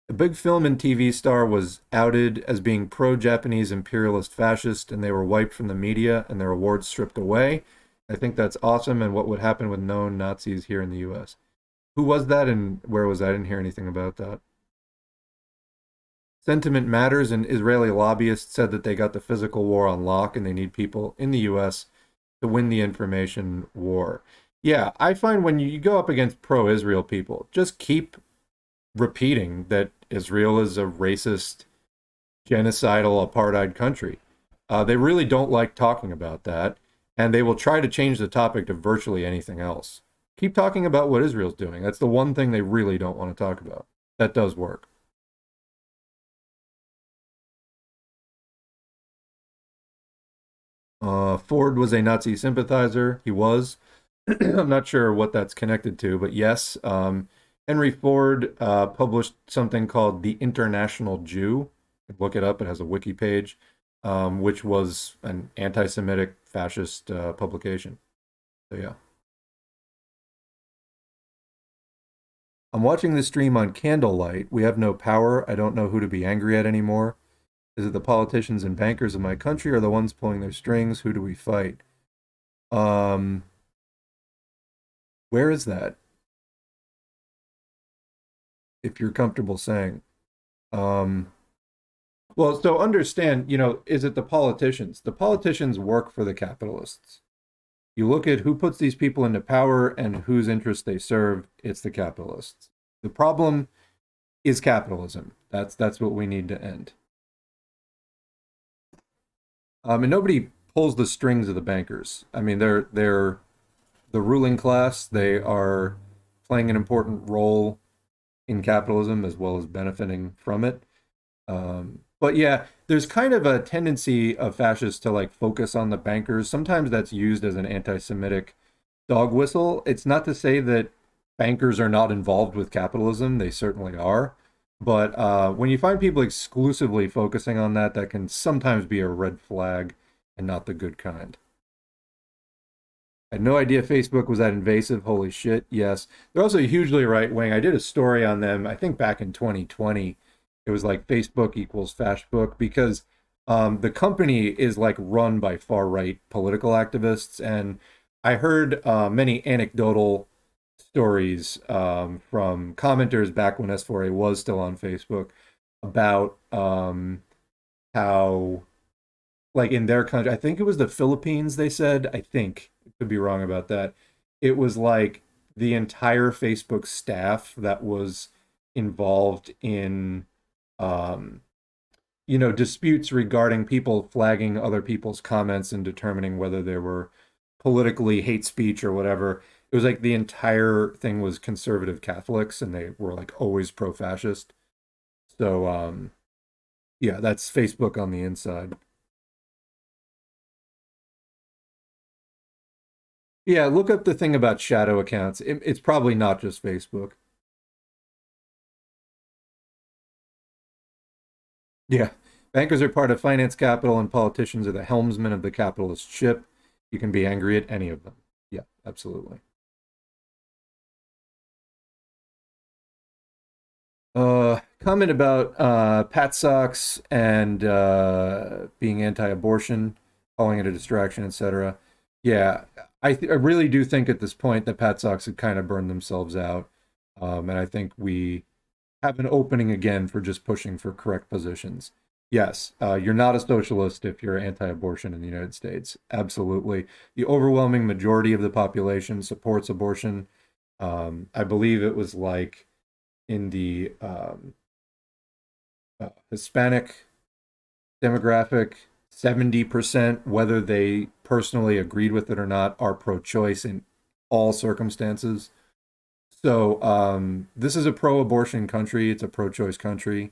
A big film and TV star was outed as being pro-Japanese imperialist fascist, and they were wiped from the media and their awards stripped away. I think that's awesome, and what would happen with known Nazis here in the U.S. Who was that, and where was that? I didn't hear anything about that. Sentiment matters, and Israeli lobbyists said that they got the physical war on lock, and they need people in the U.S. to win the information war. Yeah, I find when you go up against pro-Israel people, just keep repeating that Israel is a racist, genocidal, apartheid country. They really don't like talking about that, and they will try to change the topic to virtually anything else. Keep talking about what Israel's doing. That's the one thing they really don't want to talk about. That does work. Ford was a Nazi sympathizer. He was. I'm not sure what that's connected to, but yes. Henry Ford published something called The International Jew. Look it up, it has a wiki page, which was an anti Semitic fascist publication. So, yeah. I'm watching the stream on candlelight. We have no power. I don't know who to be angry at anymore. Is it the politicians and bankers of my country or the ones pulling their strings? Who do we fight? Um, where is that? If you're comfortable saying. Um, well, so understand, is it the politicians? The politicians work for the capitalists. You look at who puts these people into power and whose interests they serve, it's the capitalists. The problem is capitalism. That's what we need to end. And nobody pulls the strings of the bankers. I mean, they're the ruling class. They are playing an important role in capitalism as well as benefiting from it. But yeah, there's kind of a tendency of fascists to like focus on the bankers. Sometimes that's used as an anti-Semitic dog whistle. It's not to say that bankers are not involved with capitalism. They certainly are. But when you find people exclusively focusing on that, that can sometimes be a red flag and not the good kind. I had no idea Facebook was that invasive. Holy shit. Yes. They're also hugely right wing. I did a story on them, I think back in 2020. It was like Facebook equals Fashbook because the company is like run by far right political activists. And I heard many anecdotal stories from commenters back when S4A was still on Facebook about how like in their country, I think it was the Philippines, they said, I think, could be wrong about that. It was like the entire Facebook staff that was involved in, um, disputes regarding people flagging other people's comments and determining whether they were politically hate speech or whatever. It was like the entire thing was conservative Catholics and they were like always pro-fascist. So, yeah, that's Facebook on the inside. Yeah, look up the thing about shadow accounts. It's probably not just Facebook. Yeah. Bankers are part of finance capital, and politicians are the helmsmen of the capitalist ship. You can be angry at any of them. Yeah, absolutely. Comment about Pat socks and being anti-abortion, calling it a distraction, etc. Yeah, I really do think at this point that Pat socks had kind of burned themselves out, and I think we have an opening again for just pushing for correct positions. Yes, you're not a socialist if you're anti-abortion in the United States. Absolutely. The overwhelming majority of the population supports abortion. I believe it was like in the Hispanic demographic, 70%, whether they personally agreed with it or not, are pro choice in all circumstances. So this is a pro-abortion country. It's a pro-choice country,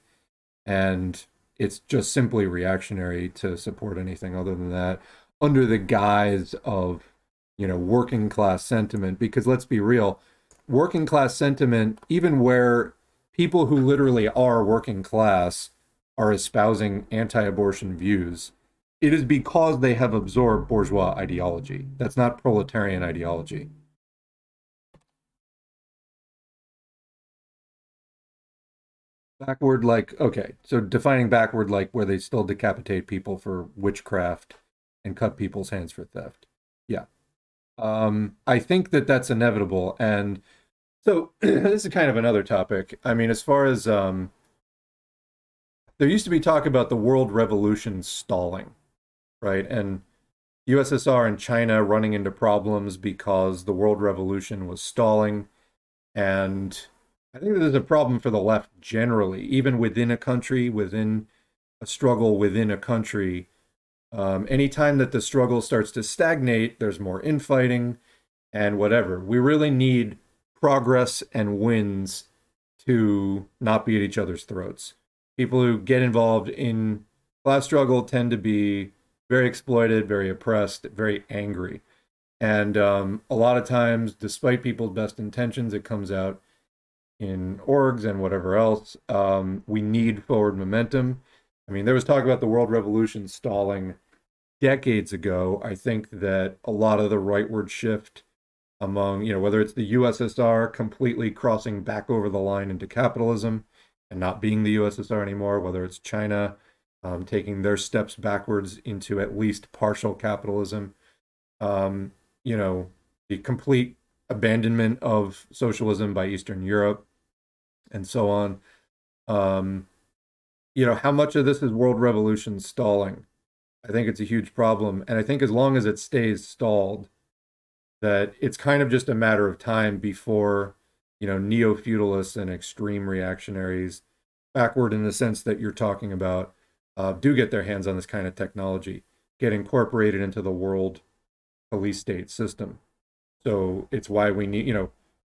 and it's just simply reactionary to support anything other than that under the guise of, working class sentiment. Because let's be real, working class sentiment, even where people who literally are working class are espousing anti-abortion views, it is because they have absorbed bourgeois ideology. That's not proletarian ideology. Backward, like, okay, so defining backward, like where they still decapitate people for witchcraft and cut people's hands for theft. Yeah. I think that that's inevitable. And so this is kind of another topic. I mean, as far as there used to be talk about the world revolution stalling, right? And USSR and China running into problems because the world revolution was stalling. And I think there's a problem for the left generally, even within a country, within a struggle within a country. Anytime that the struggle starts to stagnate, there's more infighting and whatever. We really need progress and wins to not be at each other's throats. People who get involved in class struggle tend to be very exploited, very oppressed, very angry. And a lot of times, despite people's best intentions, it comes out in orgs and whatever else. We need forward momentum. I mean, there was talk about the world revolution stalling decades ago. I think that a lot of the rightward shift among, whether it's the USSR completely crossing back over the line into capitalism and not being the USSR anymore, whether it's China taking their steps backwards into at least partial capitalism, um, the complete abandonment of socialism by Eastern Europe, and so on. Um, how much of this is world revolution stalling? I think it's a huge problem. And I think as long as it stays stalled, that it's kind of just a matter of time before, neo-feudalists and extreme reactionaries, backward in the sense that you're talking about, do get their hands on this kind of technology, get incorporated into the world police state system. So it's why we need,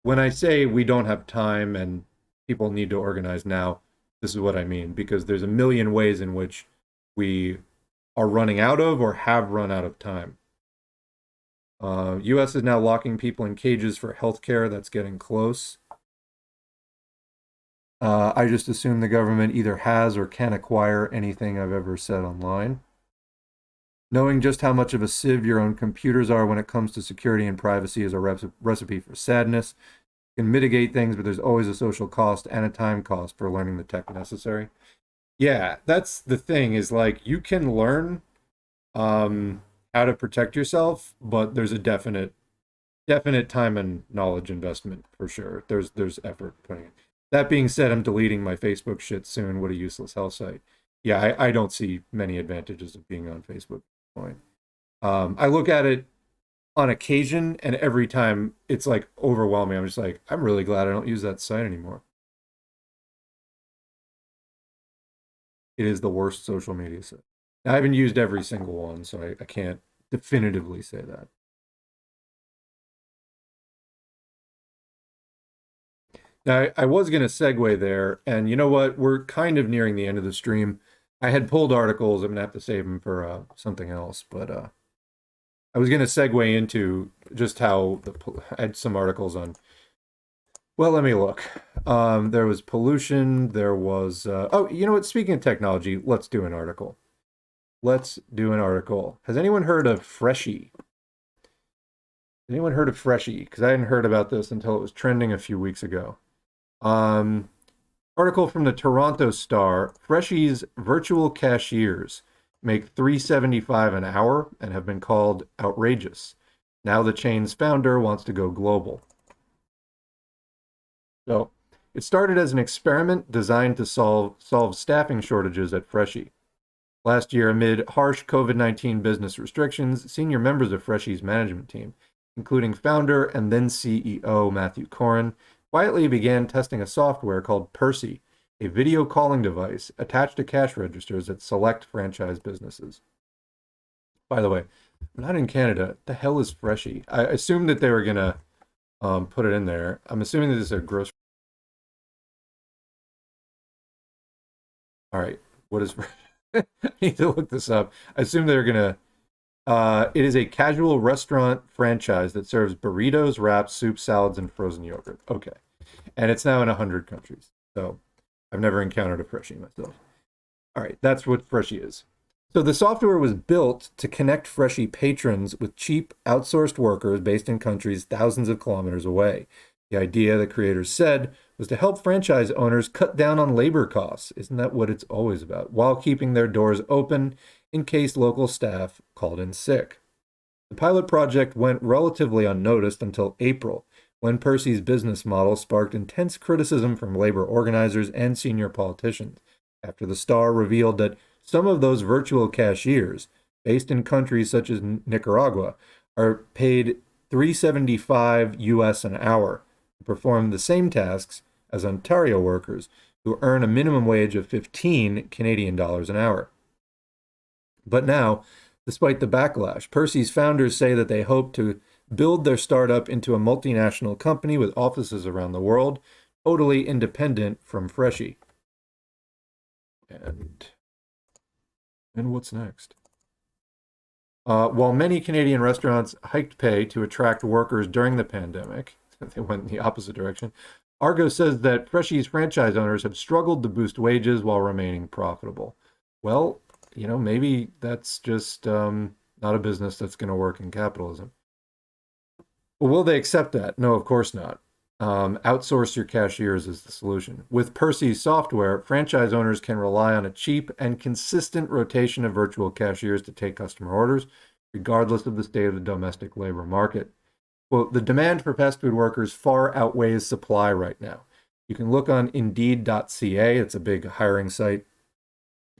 when I say we don't have time and people need to organize now, this is what I mean, because there's a million ways in which we are running out of or have run out of time. U.S. is now locking people in cages for healthcare. That's getting close. I just assume the government either has or can acquire anything I've ever said online. Knowing just how much of a sieve your own computers are when it comes to security and privacy is a recipe for sadness. You can mitigate things, but there's always a social cost and a time cost for learning the tech necessary. Yeah, that's the thing, is like you can learn how to protect yourself, but there's a definite time and knowledge investment for sure. There's effort putting it. That being said, I'm deleting my Facebook shit soon. What a useless hell site. Yeah, I don't see many advantages of being on Facebook at this point. I look at it on occasion, and every time it's like overwhelming. I'm just like, I'm really glad I don't use that site anymore. It is the worst social media site. I haven't used every single one, so I can't definitively say that. Now, I was going to segue there, and you know what? We're kind of nearing the end of the stream. I had pulled articles. I'm going to have to save them for something else, but I was going to segue into just how I had some articles on. Well, let me look. There was pollution. There was. Oh, you know what? Speaking of technology, let's do an article. Let's do an article. Has anyone heard of Freshii? Anyone heard of Freshii? Because I hadn't heard about this until it was trending a few weeks ago. Um, Article from the Toronto Star: Freshii's virtual cashiers make $3.75 an hour and have been called outrageous. Now the chain's founder wants to go global. So it started as an experiment designed to solve staffing shortages at Freshii. Last year, amid harsh COVID-19 business restrictions, senior members of Freshii's management team, including founder and then CEO Matthew Corin, quietly began testing a software called Percy, a video calling device attached to cash registers at select franchise businesses. By the way, I'm not in Canada. What the hell is Freshii? I assumed that they were going to put it in there. I'm assuming this is a gross. All right, what is? I need to look this up. I assume they're gonna. It is a casual restaurant franchise that serves burritos, wraps, soup, salads, and frozen yogurt. Okay, and it's now in 100 countries. So I've never encountered a Freshii myself. All right, that's what Freshii is. So the software was built to connect Freshii patrons with cheap outsourced workers based in countries thousands of kilometers away. The idea, the creators said, was to help franchise owners cut down on labor costs. Isn't that what it's always about? While keeping their doors open in case local staff called in sick. The pilot project went relatively unnoticed until April, when Percy's business model sparked intense criticism from labor organizers and senior politicians, after the Star revealed that some of those virtual cashiers, based in countries such as Nicaragua, are paid $3.75 US an hour to perform the same tasks as Ontario workers who earn a minimum wage of 15 Canadian dollars an hour. But now, despite the backlash, Percy's founders say that they hope to build their startup into a multinational company with offices around the world, totally independent from Freshii. And what's next? While many Canadian restaurants hiked pay to attract workers during the pandemic, they went in the opposite direction. Argo says that Freshii's franchise owners have struggled to boost wages while remaining profitable. Well, maybe that's just not a business that's going to work in capitalism. Well, will they accept that? No, of course not. Outsource your cashiers is the solution. With Percy's software, franchise owners can rely on a cheap and consistent rotation of virtual cashiers to take customer orders, regardless of the state of the domestic labor market. Well, the demand for fast food workers far outweighs supply right now. You can look on Indeed.ca, it's a big hiring site,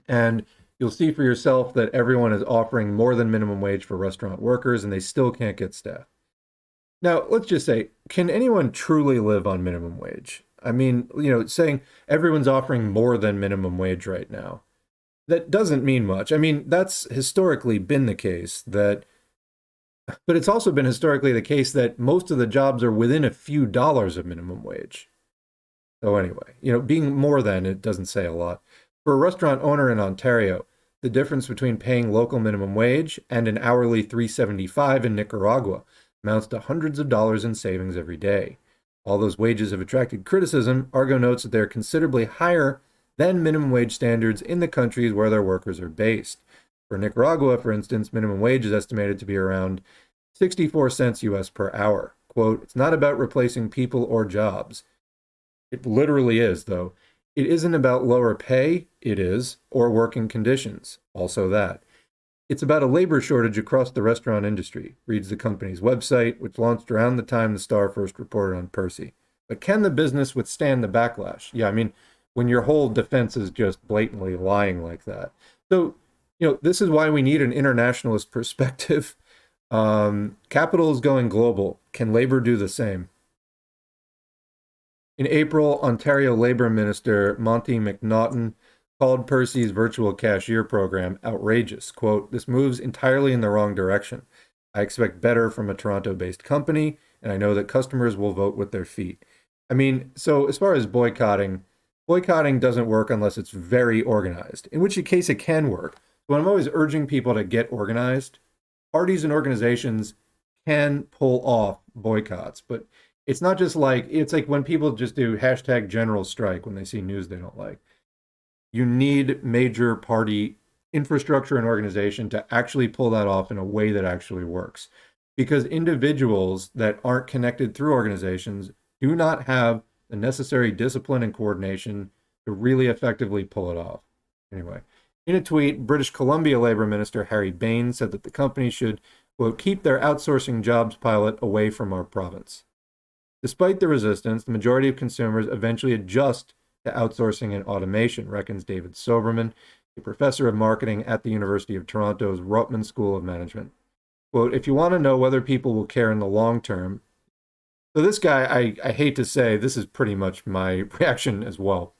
and you'll see for yourself that everyone is offering more than minimum wage for restaurant workers, and they still can't get staff. Now, let's just say, can anyone truly live on minimum wage? I mean, saying everyone's offering more than minimum wage right now, that doesn't mean much. I mean, that's historically been the case but it's also been historically the case that most of the jobs are within a few dollars of minimum wage. So anyway, being more than, it doesn't say a lot. For a restaurant owner in Ontario, the difference between paying local minimum wage and an hourly $3.75 in Nicaragua amounts to hundreds of dollars in savings every day. All those wages have attracted criticism. Argo notes that they're considerably higher than minimum wage standards in the countries where their workers are based. For Nicaragua, for instance, minimum wage is estimated to be around 64 cents US per hour. Quote, it's not about replacing people or jobs. It literally is, though. It isn't about lower pay, it is, or working conditions, also that. It's about a labor shortage across the restaurant industry, reads the company's website, which launched around the time the Star first reported on Percy. But can the business withstand the backlash? Yeah, I mean, when your whole defense is just blatantly lying like that. So, this is why we need an internationalist perspective. Capital is going global. Can labor do the same? In April, Ontario Labour Minister Monty McNaughton called Percy's virtual cashier program outrageous. Quote, this moves entirely in the wrong direction. I expect better from a Toronto-based company, and I know that customers will vote with their feet. I mean, so as far as boycotting doesn't work unless it's very organized, in which case it can work. But I'm always urging people to get organized. Parties and organizations can pull off boycotts, but it's not just it's like when people just do hashtag general strike when they see news they don't like. You need major party infrastructure and organization to actually pull that off in a way that actually works. Because individuals that aren't connected through organizations do not have the necessary discipline and coordination to really effectively pull it off. Anyway, in a tweet, British Columbia Labor Minister Harry Bain said that the company should, quote, keep their outsourcing jobs pilot away from our province. Despite the resistance, the majority of consumers eventually adjust to outsourcing and automation, reckons David Soberman, a professor of marketing at the University of Toronto's Rotman School of Management. Quote, if you want to know whether people will care in the long term, so this guy, I hate to say, this is pretty much my reaction as well.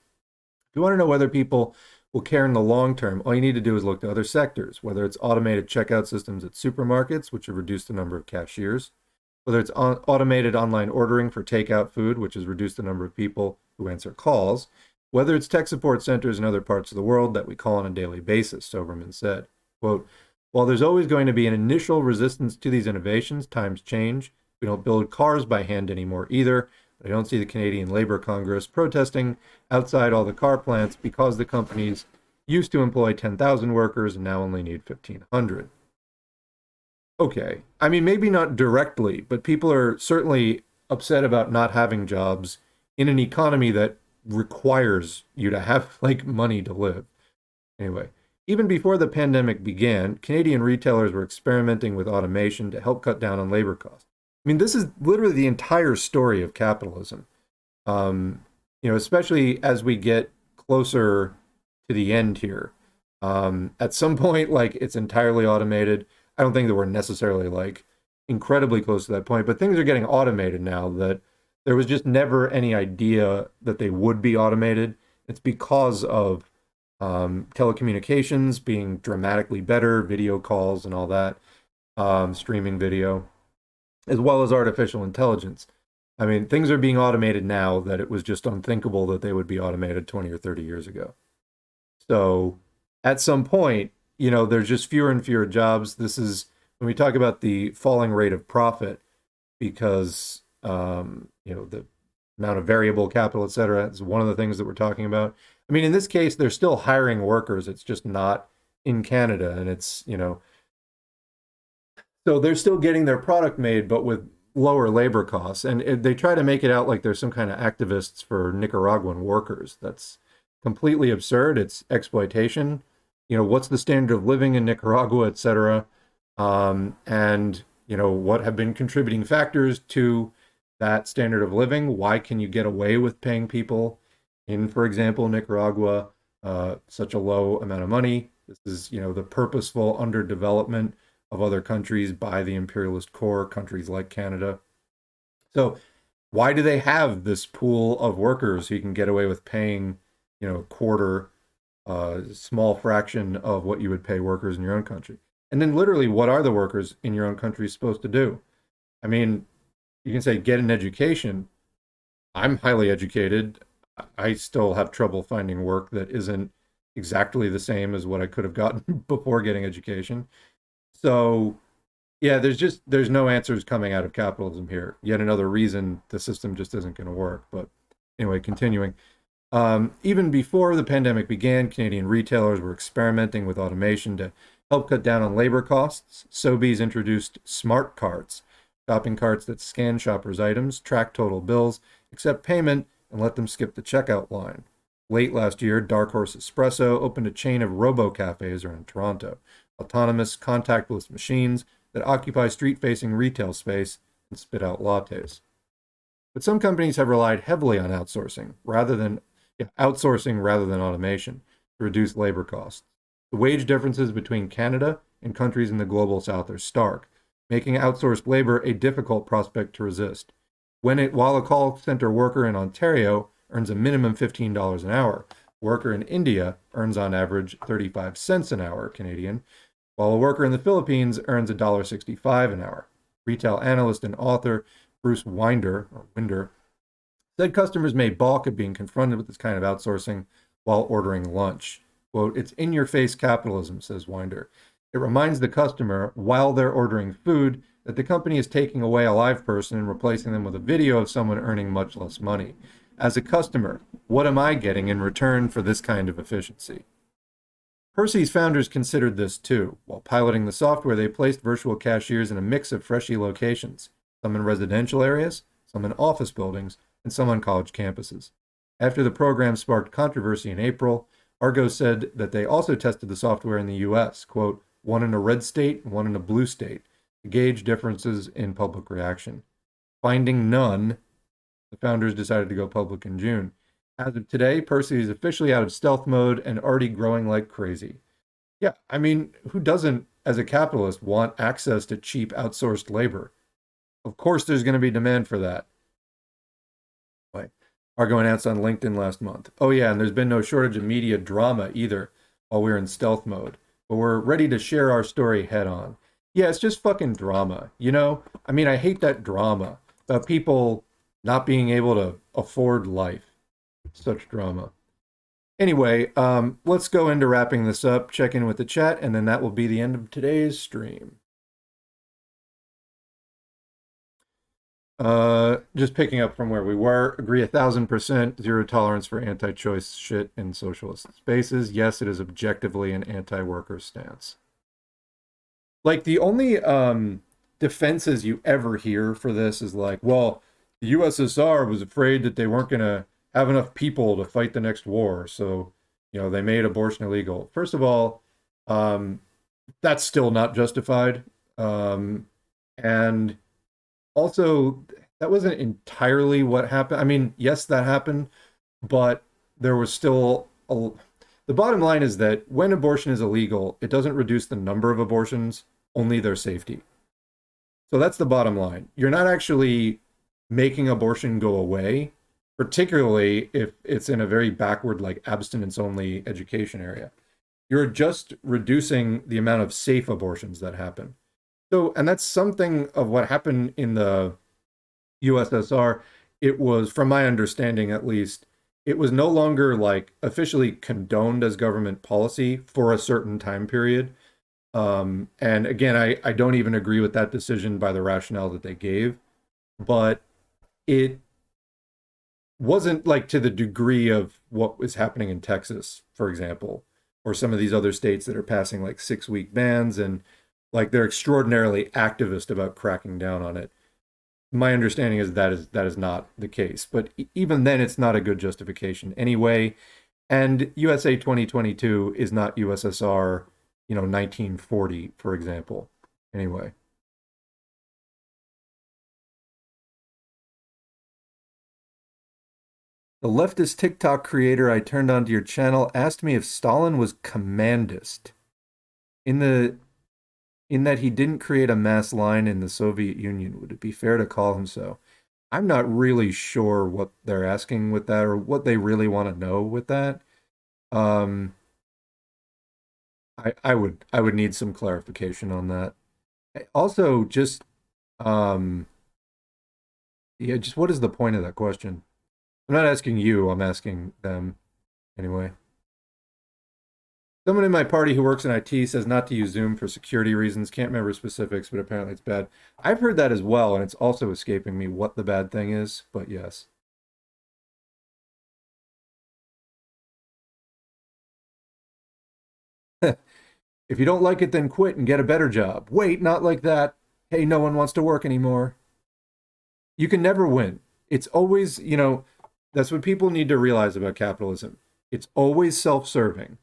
If you want to know whether people will care in the long term, all you need to do is look to other sectors, whether it's automated checkout systems at supermarkets, which have reduced the number of cashiers, whether it's automated online ordering for takeout food, which has reduced the number of people who answer calls, whether it's tech support centers in other parts of the world that we call on a daily basis, Soberman said. Quote, while there's always going to be an initial resistance to these innovations, times change. We don't build cars by hand anymore either. I don't see the Canadian Labour Congress protesting outside all the car plants because the companies used to employ 10,000 workers and now only need 1,500. Okay, I mean, maybe not directly, but people are certainly upset about not having jobs in an economy that requires you to have like money to live. Anyway, even before the pandemic began, Canadian retailers were experimenting with automation to help cut down on labor costs. I mean, this is literally the entire story of capitalism. Especially as we get closer to the end here. At some point, like it's entirely automated. I don't think that we're necessarily like incredibly close to that point, but things are getting automated now that there was just never any idea that they would be automated. It's because of telecommunications being dramatically better, video calls and all that, streaming video, as well as artificial intelligence. I mean, things are being automated now that it was just unthinkable that they would be automated 20 or 30 years ago. So at some point, there's just fewer and fewer jobs. This is when we talk about the falling rate of profit because, the amount of variable capital, et cetera, is one of the things that we're talking about. I mean, in this case, they're still hiring workers. It's just not in Canada. And it's, so they're still getting their product made, but with lower labor costs. And they try to make it out like there's some kind of activists for Nicaraguan workers. That's completely absurd. It's exploitation. What's the standard of living in Nicaragua, et cetera. And, what have been contributing factors to that standard of living? Why can you get away with paying people in, for example, Nicaragua, such a low amount of money? This is, the purposeful underdevelopment of other countries by the imperialist core, countries like Canada. So why do they have this pool of workers who you can get away with paying, a quarter, small fraction of what you would pay workers in your own country? And then literally, what are the workers in your own country supposed to do? I mean, you can say get an education. I'm highly educated. I still have trouble finding work that isn't exactly the same as what I could have gotten before getting education. So yeah, there's no answers coming out of capitalism here. Yet another reason the system just isn't going to work. But anyway, continuing. Even before the pandemic began, Canadian retailers were experimenting with automation to help cut down on labor costs. Sobeys introduced smart carts, shopping carts that scan shoppers' items, track total bills, accept payment, and let them skip the checkout line. Late last year, Dark Horse Espresso opened a chain of robo-cafes around Toronto, autonomous, contactless machines that occupy street-facing retail space and spit out lattes. But some companies have relied heavily on outsourcing rather than automation to reduce labor costs. The wage differences between Canada and countries in the global south are stark, making outsourced labor a difficult prospect to resist. While a call center worker in Ontario earns a minimum $15 an hour, a worker in India earns on average 35 cents an hour Canadian, while a worker in the Philippines earns $1.65 an hour. Retail analyst and author Bruce Winder said customers may balk at being confronted with this kind of outsourcing while ordering lunch. Quote, it's in-your-face capitalism, says Winder. It reminds the customer, while they're ordering food, that the company is taking away a live person and replacing them with a video of someone earning much less money. As a customer, what am I getting in return for this kind of efficiency? Hershey's founders considered this too. While piloting the software, they placed virtual cashiers in a mix of Freshii locations, some in residential areas, some in office buildings, and some on college campuses. After the program sparked controversy in April, Argo said that they also tested the software in the U.S., quote, one in a red state and one in a blue state, to gauge differences in public reaction. Finding none, the founders decided to go public in June. As of today, Percy is officially out of stealth mode and already growing like crazy. Yeah, I mean, who doesn't, as a capitalist, want access to cheap outsourced labor? Of course there's going to be demand for that. Argo announced on LinkedIn last month. Oh yeah, and there's been no shortage of media drama either while we're in stealth mode. But we're ready to share our story head on. Yeah, it's just fucking drama, you know? I mean, I hate that drama about people not being able to afford life. Such drama. Anyway, let's go into wrapping this up, check in with the chat, and then that will be the end of today's stream. Just picking up from where we were, agree 1,000%, zero tolerance for anti-choice shit in socialist spaces. Yes, it is objectively an anti-worker stance. Like the only defenses you ever hear for this is like, well, the USSR was afraid that they weren't going to have enough people to fight the next war, so they made abortion illegal. First of all, that's still not justified, and also that wasn't entirely what happened. I mean, yes, that happened, but there was still the bottom line is that when abortion is illegal, it doesn't reduce the number of abortions, only their safety. So that's the bottom line. You're not actually making abortion go away, particularly if it's in a very backward, like abstinence-only education area. You're just reducing the amount of safe abortions that happen. So, and that's something of what happened in the USSR. It was, from my understanding at least, it was no longer like officially condoned as government policy for a certain time period. And again, I don't even agree with that decision by the rationale that they gave, but it wasn't like to the degree of what was happening in Texas, for example, or some of these other states that are passing like 6-week bans and like they're extraordinarily activist about cracking down on it. My understanding is that is not the case, but even then it's not a good justification anyway. And USA 2022 is not USSR, 1940, for example. Anyway. The leftist TikTok creator I turned onto your channel asked me if Stalin was commandist. In that he didn't create a mass line in the Soviet Union, would it be fair to call him so? I'm not really sure what they're asking with that or what they really want to know with that. I would need some clarification on that. Also, just just what is the point of that question? I'm not asking you, I'm asking them anyway. Someone in my party who works in IT says not to use Zoom for security reasons. Can't remember specifics, but apparently it's bad. I've heard that as well, and it's also escaping me what the bad thing is, but yes. If you don't like it, then quit and get a better job. Wait, not like that. Hey, no one wants to work anymore. You can never win. It's always, that's what people need to realize about capitalism. It's always self-serving.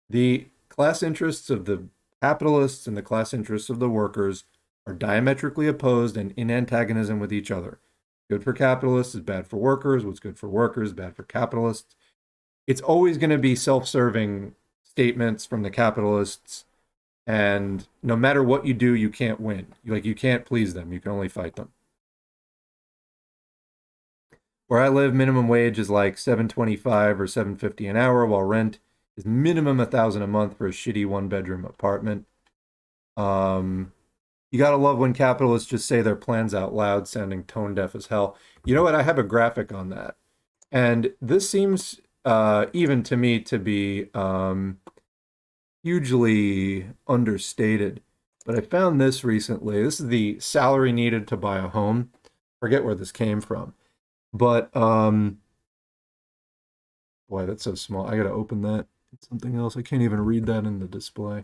The class interests of the capitalists and the class interests of the workers are diametrically opposed and in antagonism with each other. Good for capitalists is bad for workers. What's good for workers is bad for capitalists. It's always going to be self-serving statements from the capitalists, and no matter what you do, you can't win. You can't please them. You can only fight them. Where I live, minimum wage is like $7.25 or $7.50 an hour, while rent is minimum $1,000 a month for a shitty one-bedroom apartment. You gotta love when capitalists just say their plans out loud, sounding tone deaf as hell. You know what? I have a graphic on that, and this seems even to me to be hugely understated. But I found this recently. This is the salary needed to buy a home. Forget where this came from. But boy, that's so small. I gotta open that. It's something else. I can't even read that in the display.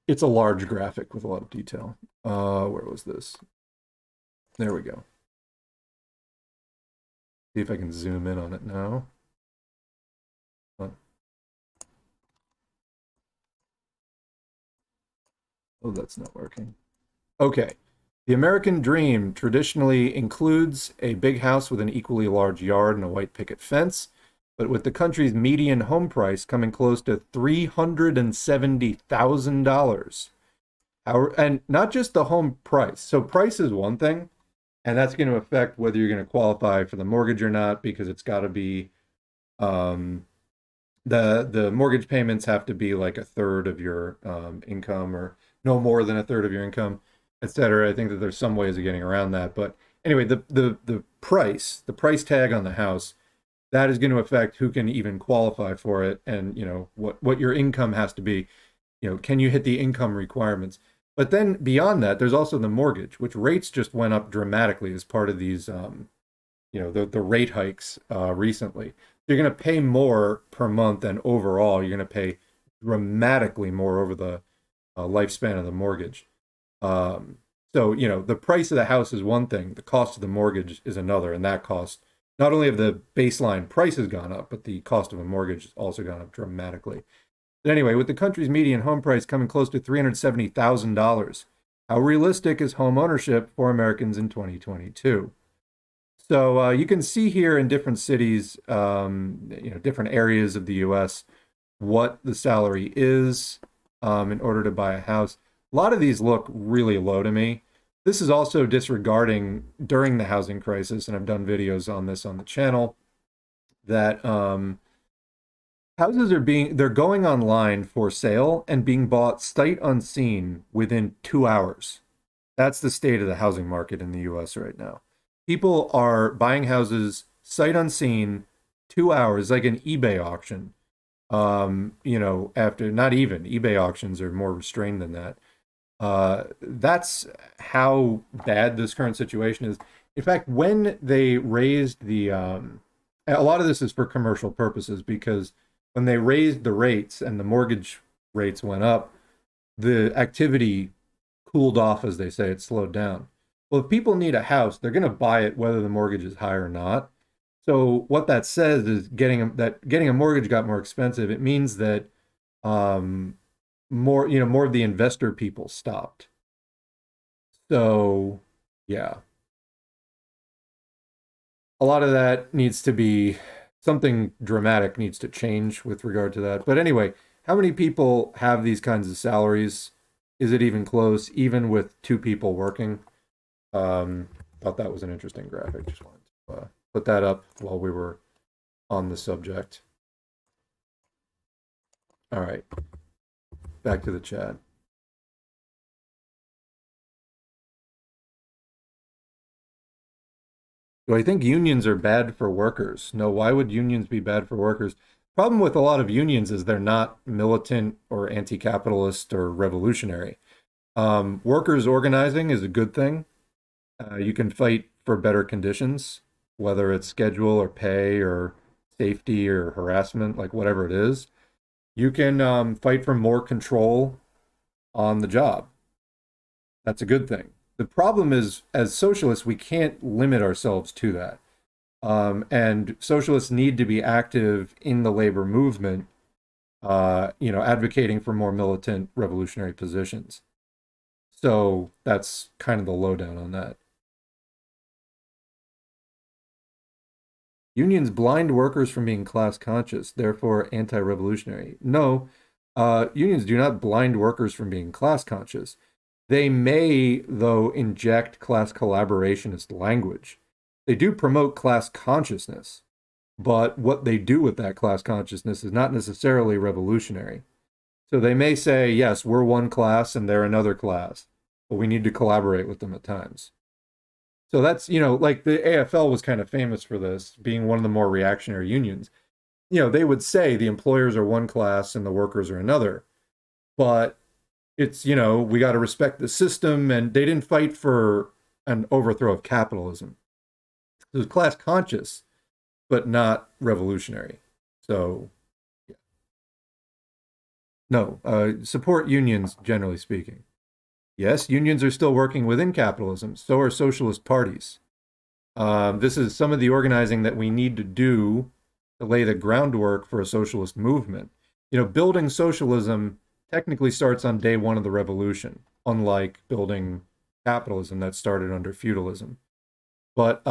It's a large graphic with a lot of detail. Where was this? There we go. See if I can zoom in on it now. Oh, that's not working. Okay. The American dream traditionally includes a big house with an equally large yard and a white picket fence, but with the country's median home price coming close to $370,000. And not just the home price. So price is one thing, and that's going to affect whether you're going to qualify for the mortgage or not, because it's got to be the mortgage payments have to be like a third of your income, or no more than a third of your income, etc. I think that there's some ways of getting around that. But anyway, the price tag on the house, that is going to affect who can even qualify for it, and what your income has to be. Can you hit the income requirements? But then beyond that, there's also the mortgage, which rates just went up dramatically as part of these, the rate hikes recently. You're going to pay more per month, and overall, you're going to pay dramatically more over the lifespan of the mortgage. So, the price of the house is one thing, the cost of the mortgage is another, and that cost, not only have the baseline prices gone up, but the cost of a mortgage has also gone up dramatically. But anyway, with the country's median home price coming close to $370,000, how realistic is home ownership for Americans in 2022? So you can see here in different cities, different areas of the U.S., what the salary is in order to buy a house. A lot of these look really low to me. This is also disregarding during the housing crisis, and I've done videos on this on the channel, that houses they're going online for sale and being bought sight unseen within 2 hours. That's the state of the housing market in the US right now. People are buying houses sight unseen, 2 hours, like an eBay auction. After, not even, eBay auctions are more restrained than that. That's how bad this current situation is. In fact, when they raised a lot of this is for commercial purposes, because when they raised the rates and the mortgage rates went up, the activity cooled off, as they say. It slowed down. Well, if people need a house, they're going to buy it whether the mortgage is high or not. So what that says is getting a mortgage got more expensive. It means that more of the investor people stopped. So yeah, a lot of that needs to be, something dramatic needs to change with regard to that. But anyway, how many people have these kinds of salaries? Is it even close, even with two people working? Thought that was an interesting graphic. Just wanted to put that up while we were on the subject. All right, back to the chat. Do I think unions are bad for workers? No, why would unions be bad for workers? Problem with a lot of unions is they're not militant or anti-capitalist or revolutionary. Workers organizing is a good thing. You can fight for better conditions, whether it's schedule or pay or safety or harassment, like whatever it is. You can fight for more control on the job. That's a good thing. The problem is, as socialists, we can't limit ourselves to that. And socialists need to be active in the labor movement, advocating for more militant revolutionary positions. So that's kind of the lowdown on that. Unions blind workers from being class conscious, therefore anti-revolutionary. No, unions do not blind workers from being class conscious. They may, though, inject class collaborationist language. They do promote class consciousness, but what they do with that class consciousness is not necessarily revolutionary. So they may say, yes, we're one class and they're another class, but we need to collaborate with them at times. So that's, like the AFL was kind of famous for this, being one of the more reactionary unions. They would say the employers are one class and the workers are another. But it's, we got to respect the system, and they didn't fight for an overthrow of capitalism. It was class conscious, but not revolutionary. So, yeah. No, support unions, generally speaking. Yes, unions are still working within capitalism. So are socialist parties. This is some of the organizing that we need to do to lay the groundwork for a socialist movement. Building socialism technically starts on day one of the revolution, unlike building capitalism that started under feudalism. But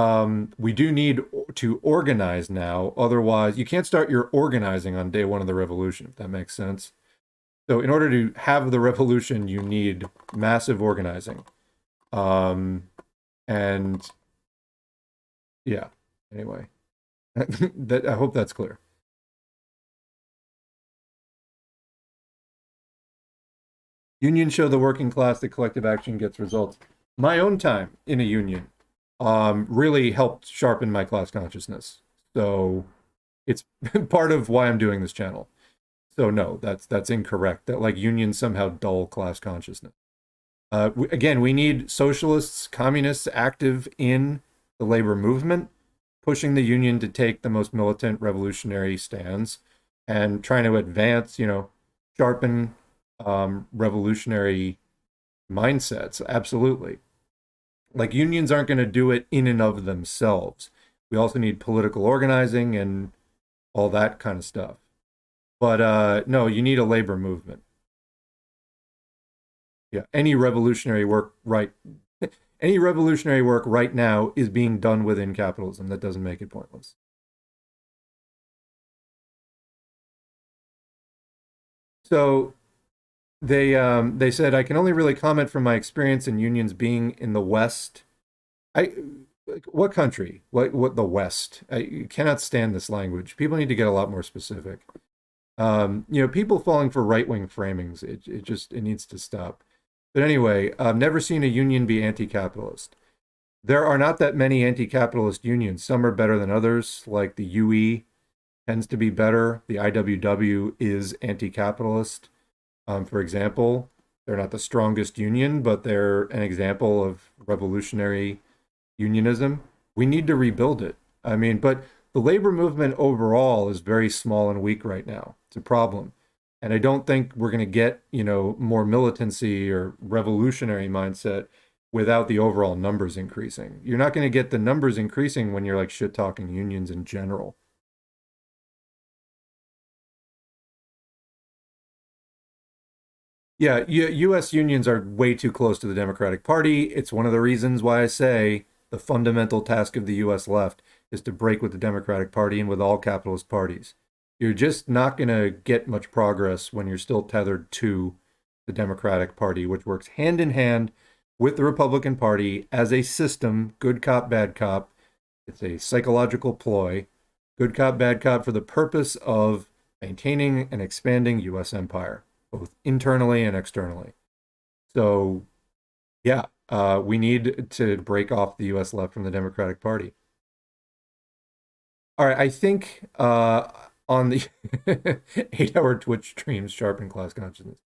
we do need to organize now. Otherwise, you can't start your organizing on day one of the revolution, if that makes sense. So in order to have the revolution, you need massive organizing. And yeah, anyway, I hope that's clear. Unions show the working class that collective action gets results. My own time in a union really helped sharpen my class consciousness. So it's part of why I'm doing this channel. So no, that's incorrect. That like unions somehow dull class consciousness. Again, we need socialists, communists active in the labor movement, pushing the union to take the most militant revolutionary stands and trying to advance, sharpen revolutionary mindsets. Absolutely. Like unions aren't going to do it in and of themselves. We also need political organizing and all that kind of stuff. But no, you need a labor movement. Yeah, any revolutionary work right now is being done within capitalism. That doesn't make it pointless. So they said I can only really comment from my experience in unions being in the West. I what country? What the West? You cannot stand this language. People need to get a lot more specific. People falling for right-wing framings. It needs to stop. But anyway, I've never seen a union be anti-capitalist. There are not that many anti-capitalist unions. Some are better than others, like the UE tends to be better. The IWW is anti-capitalist. For example, they're not the strongest union, but they're an example of revolutionary unionism. We need to rebuild it. I mean, but the labor movement overall is very small and weak right now. It's a problem. And I don't think we're going to get, more militancy or revolutionary mindset without the overall numbers increasing. You're not going to get the numbers increasing when you're like shit talking unions in general. Yeah, U.S. unions are way too close to the Democratic Party. It's one of the reasons why I say the fundamental task of the U.S. left is to break with the Democratic Party and with all capitalist parties. You're just not going to get much progress when you're still tethered to the Democratic Party, which works hand in hand with the Republican Party as a system, good cop, bad cop. It's a psychological ploy, good cop, bad cop, for the purpose of maintaining and expanding U.S. empire, both internally and externally. So, yeah, we need to break off the U.S. left from the Democratic Party. All right, I think on the 8-hour Twitch streams sharpen class consciousness.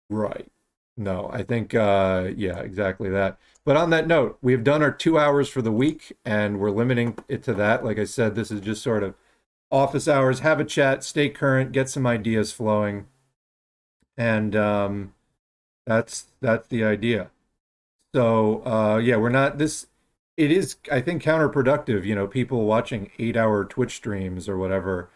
Right. No, I think yeah, exactly that. But on that note, we have done our 2 hours for the week, and we're limiting it to that. Like I said, this is just sort of office hours. Have a chat, stay current, get some ideas flowing, and that's the idea. So yeah, we're not this. It is, I think, counterproductive. People watching 8-hour Twitch streams or whatever.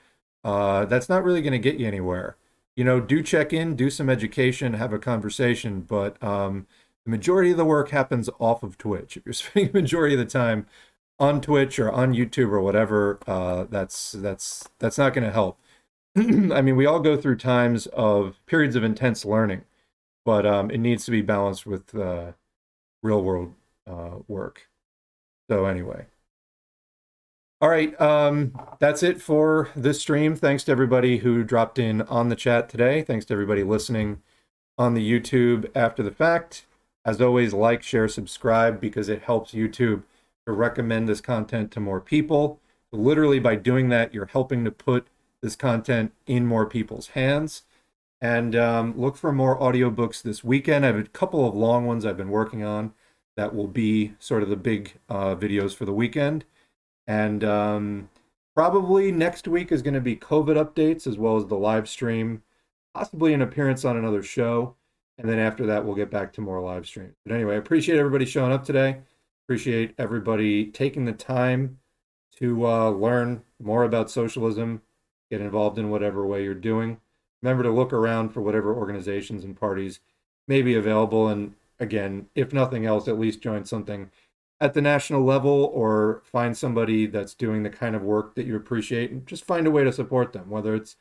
That's not really going to get you anywhere. Do check in, do some education, have a conversation, but the majority of the work happens off of Twitch. If you're spending the majority of the time on Twitch or on YouTube or whatever, that's not going to help. I mean, we all go through times of periods of intense learning, but it needs to be balanced with real world work. So anyway. All right, that's it for this stream. Thanks to everybody who dropped in on the chat today. Thanks to everybody listening on the YouTube after the fact. As always, like, share, subscribe, because it helps YouTube to recommend this content to more people. Literally, by doing that, you're helping to put this content in more people's hands. And look for more audiobooks this weekend. I have a couple of long ones I've been working on that will be sort of the big videos for the weekend. And probably next week is going to be Covet updates as well as the live stream, possibly an appearance on another show. And then after that, we'll get back to more live streams. But anyway, I appreciate everybody showing up today. Appreciate everybody taking the time to learn more about socialism, get involved in whatever way you're doing. Remember to look around for whatever organizations and parties may be available. And again, if nothing else, at least join something at the national level or find somebody that's doing the kind of work that you appreciate and just find a way to support them, whether it's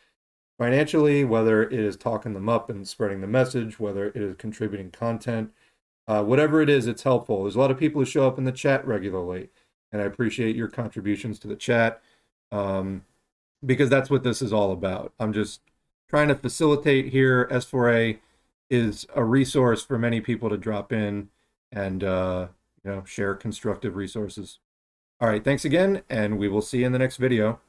financially, whether it is talking them up and spreading the message, whether it is contributing content, whatever it is, it's helpful. There's a lot of people who show up in the chat regularly, and I appreciate your contributions to the chat because that's what this is all about. I'm just trying to facilitate here. S4A is a resource for many people to drop in and share constructive resources. All right, thanks again, and we will see you in the next video.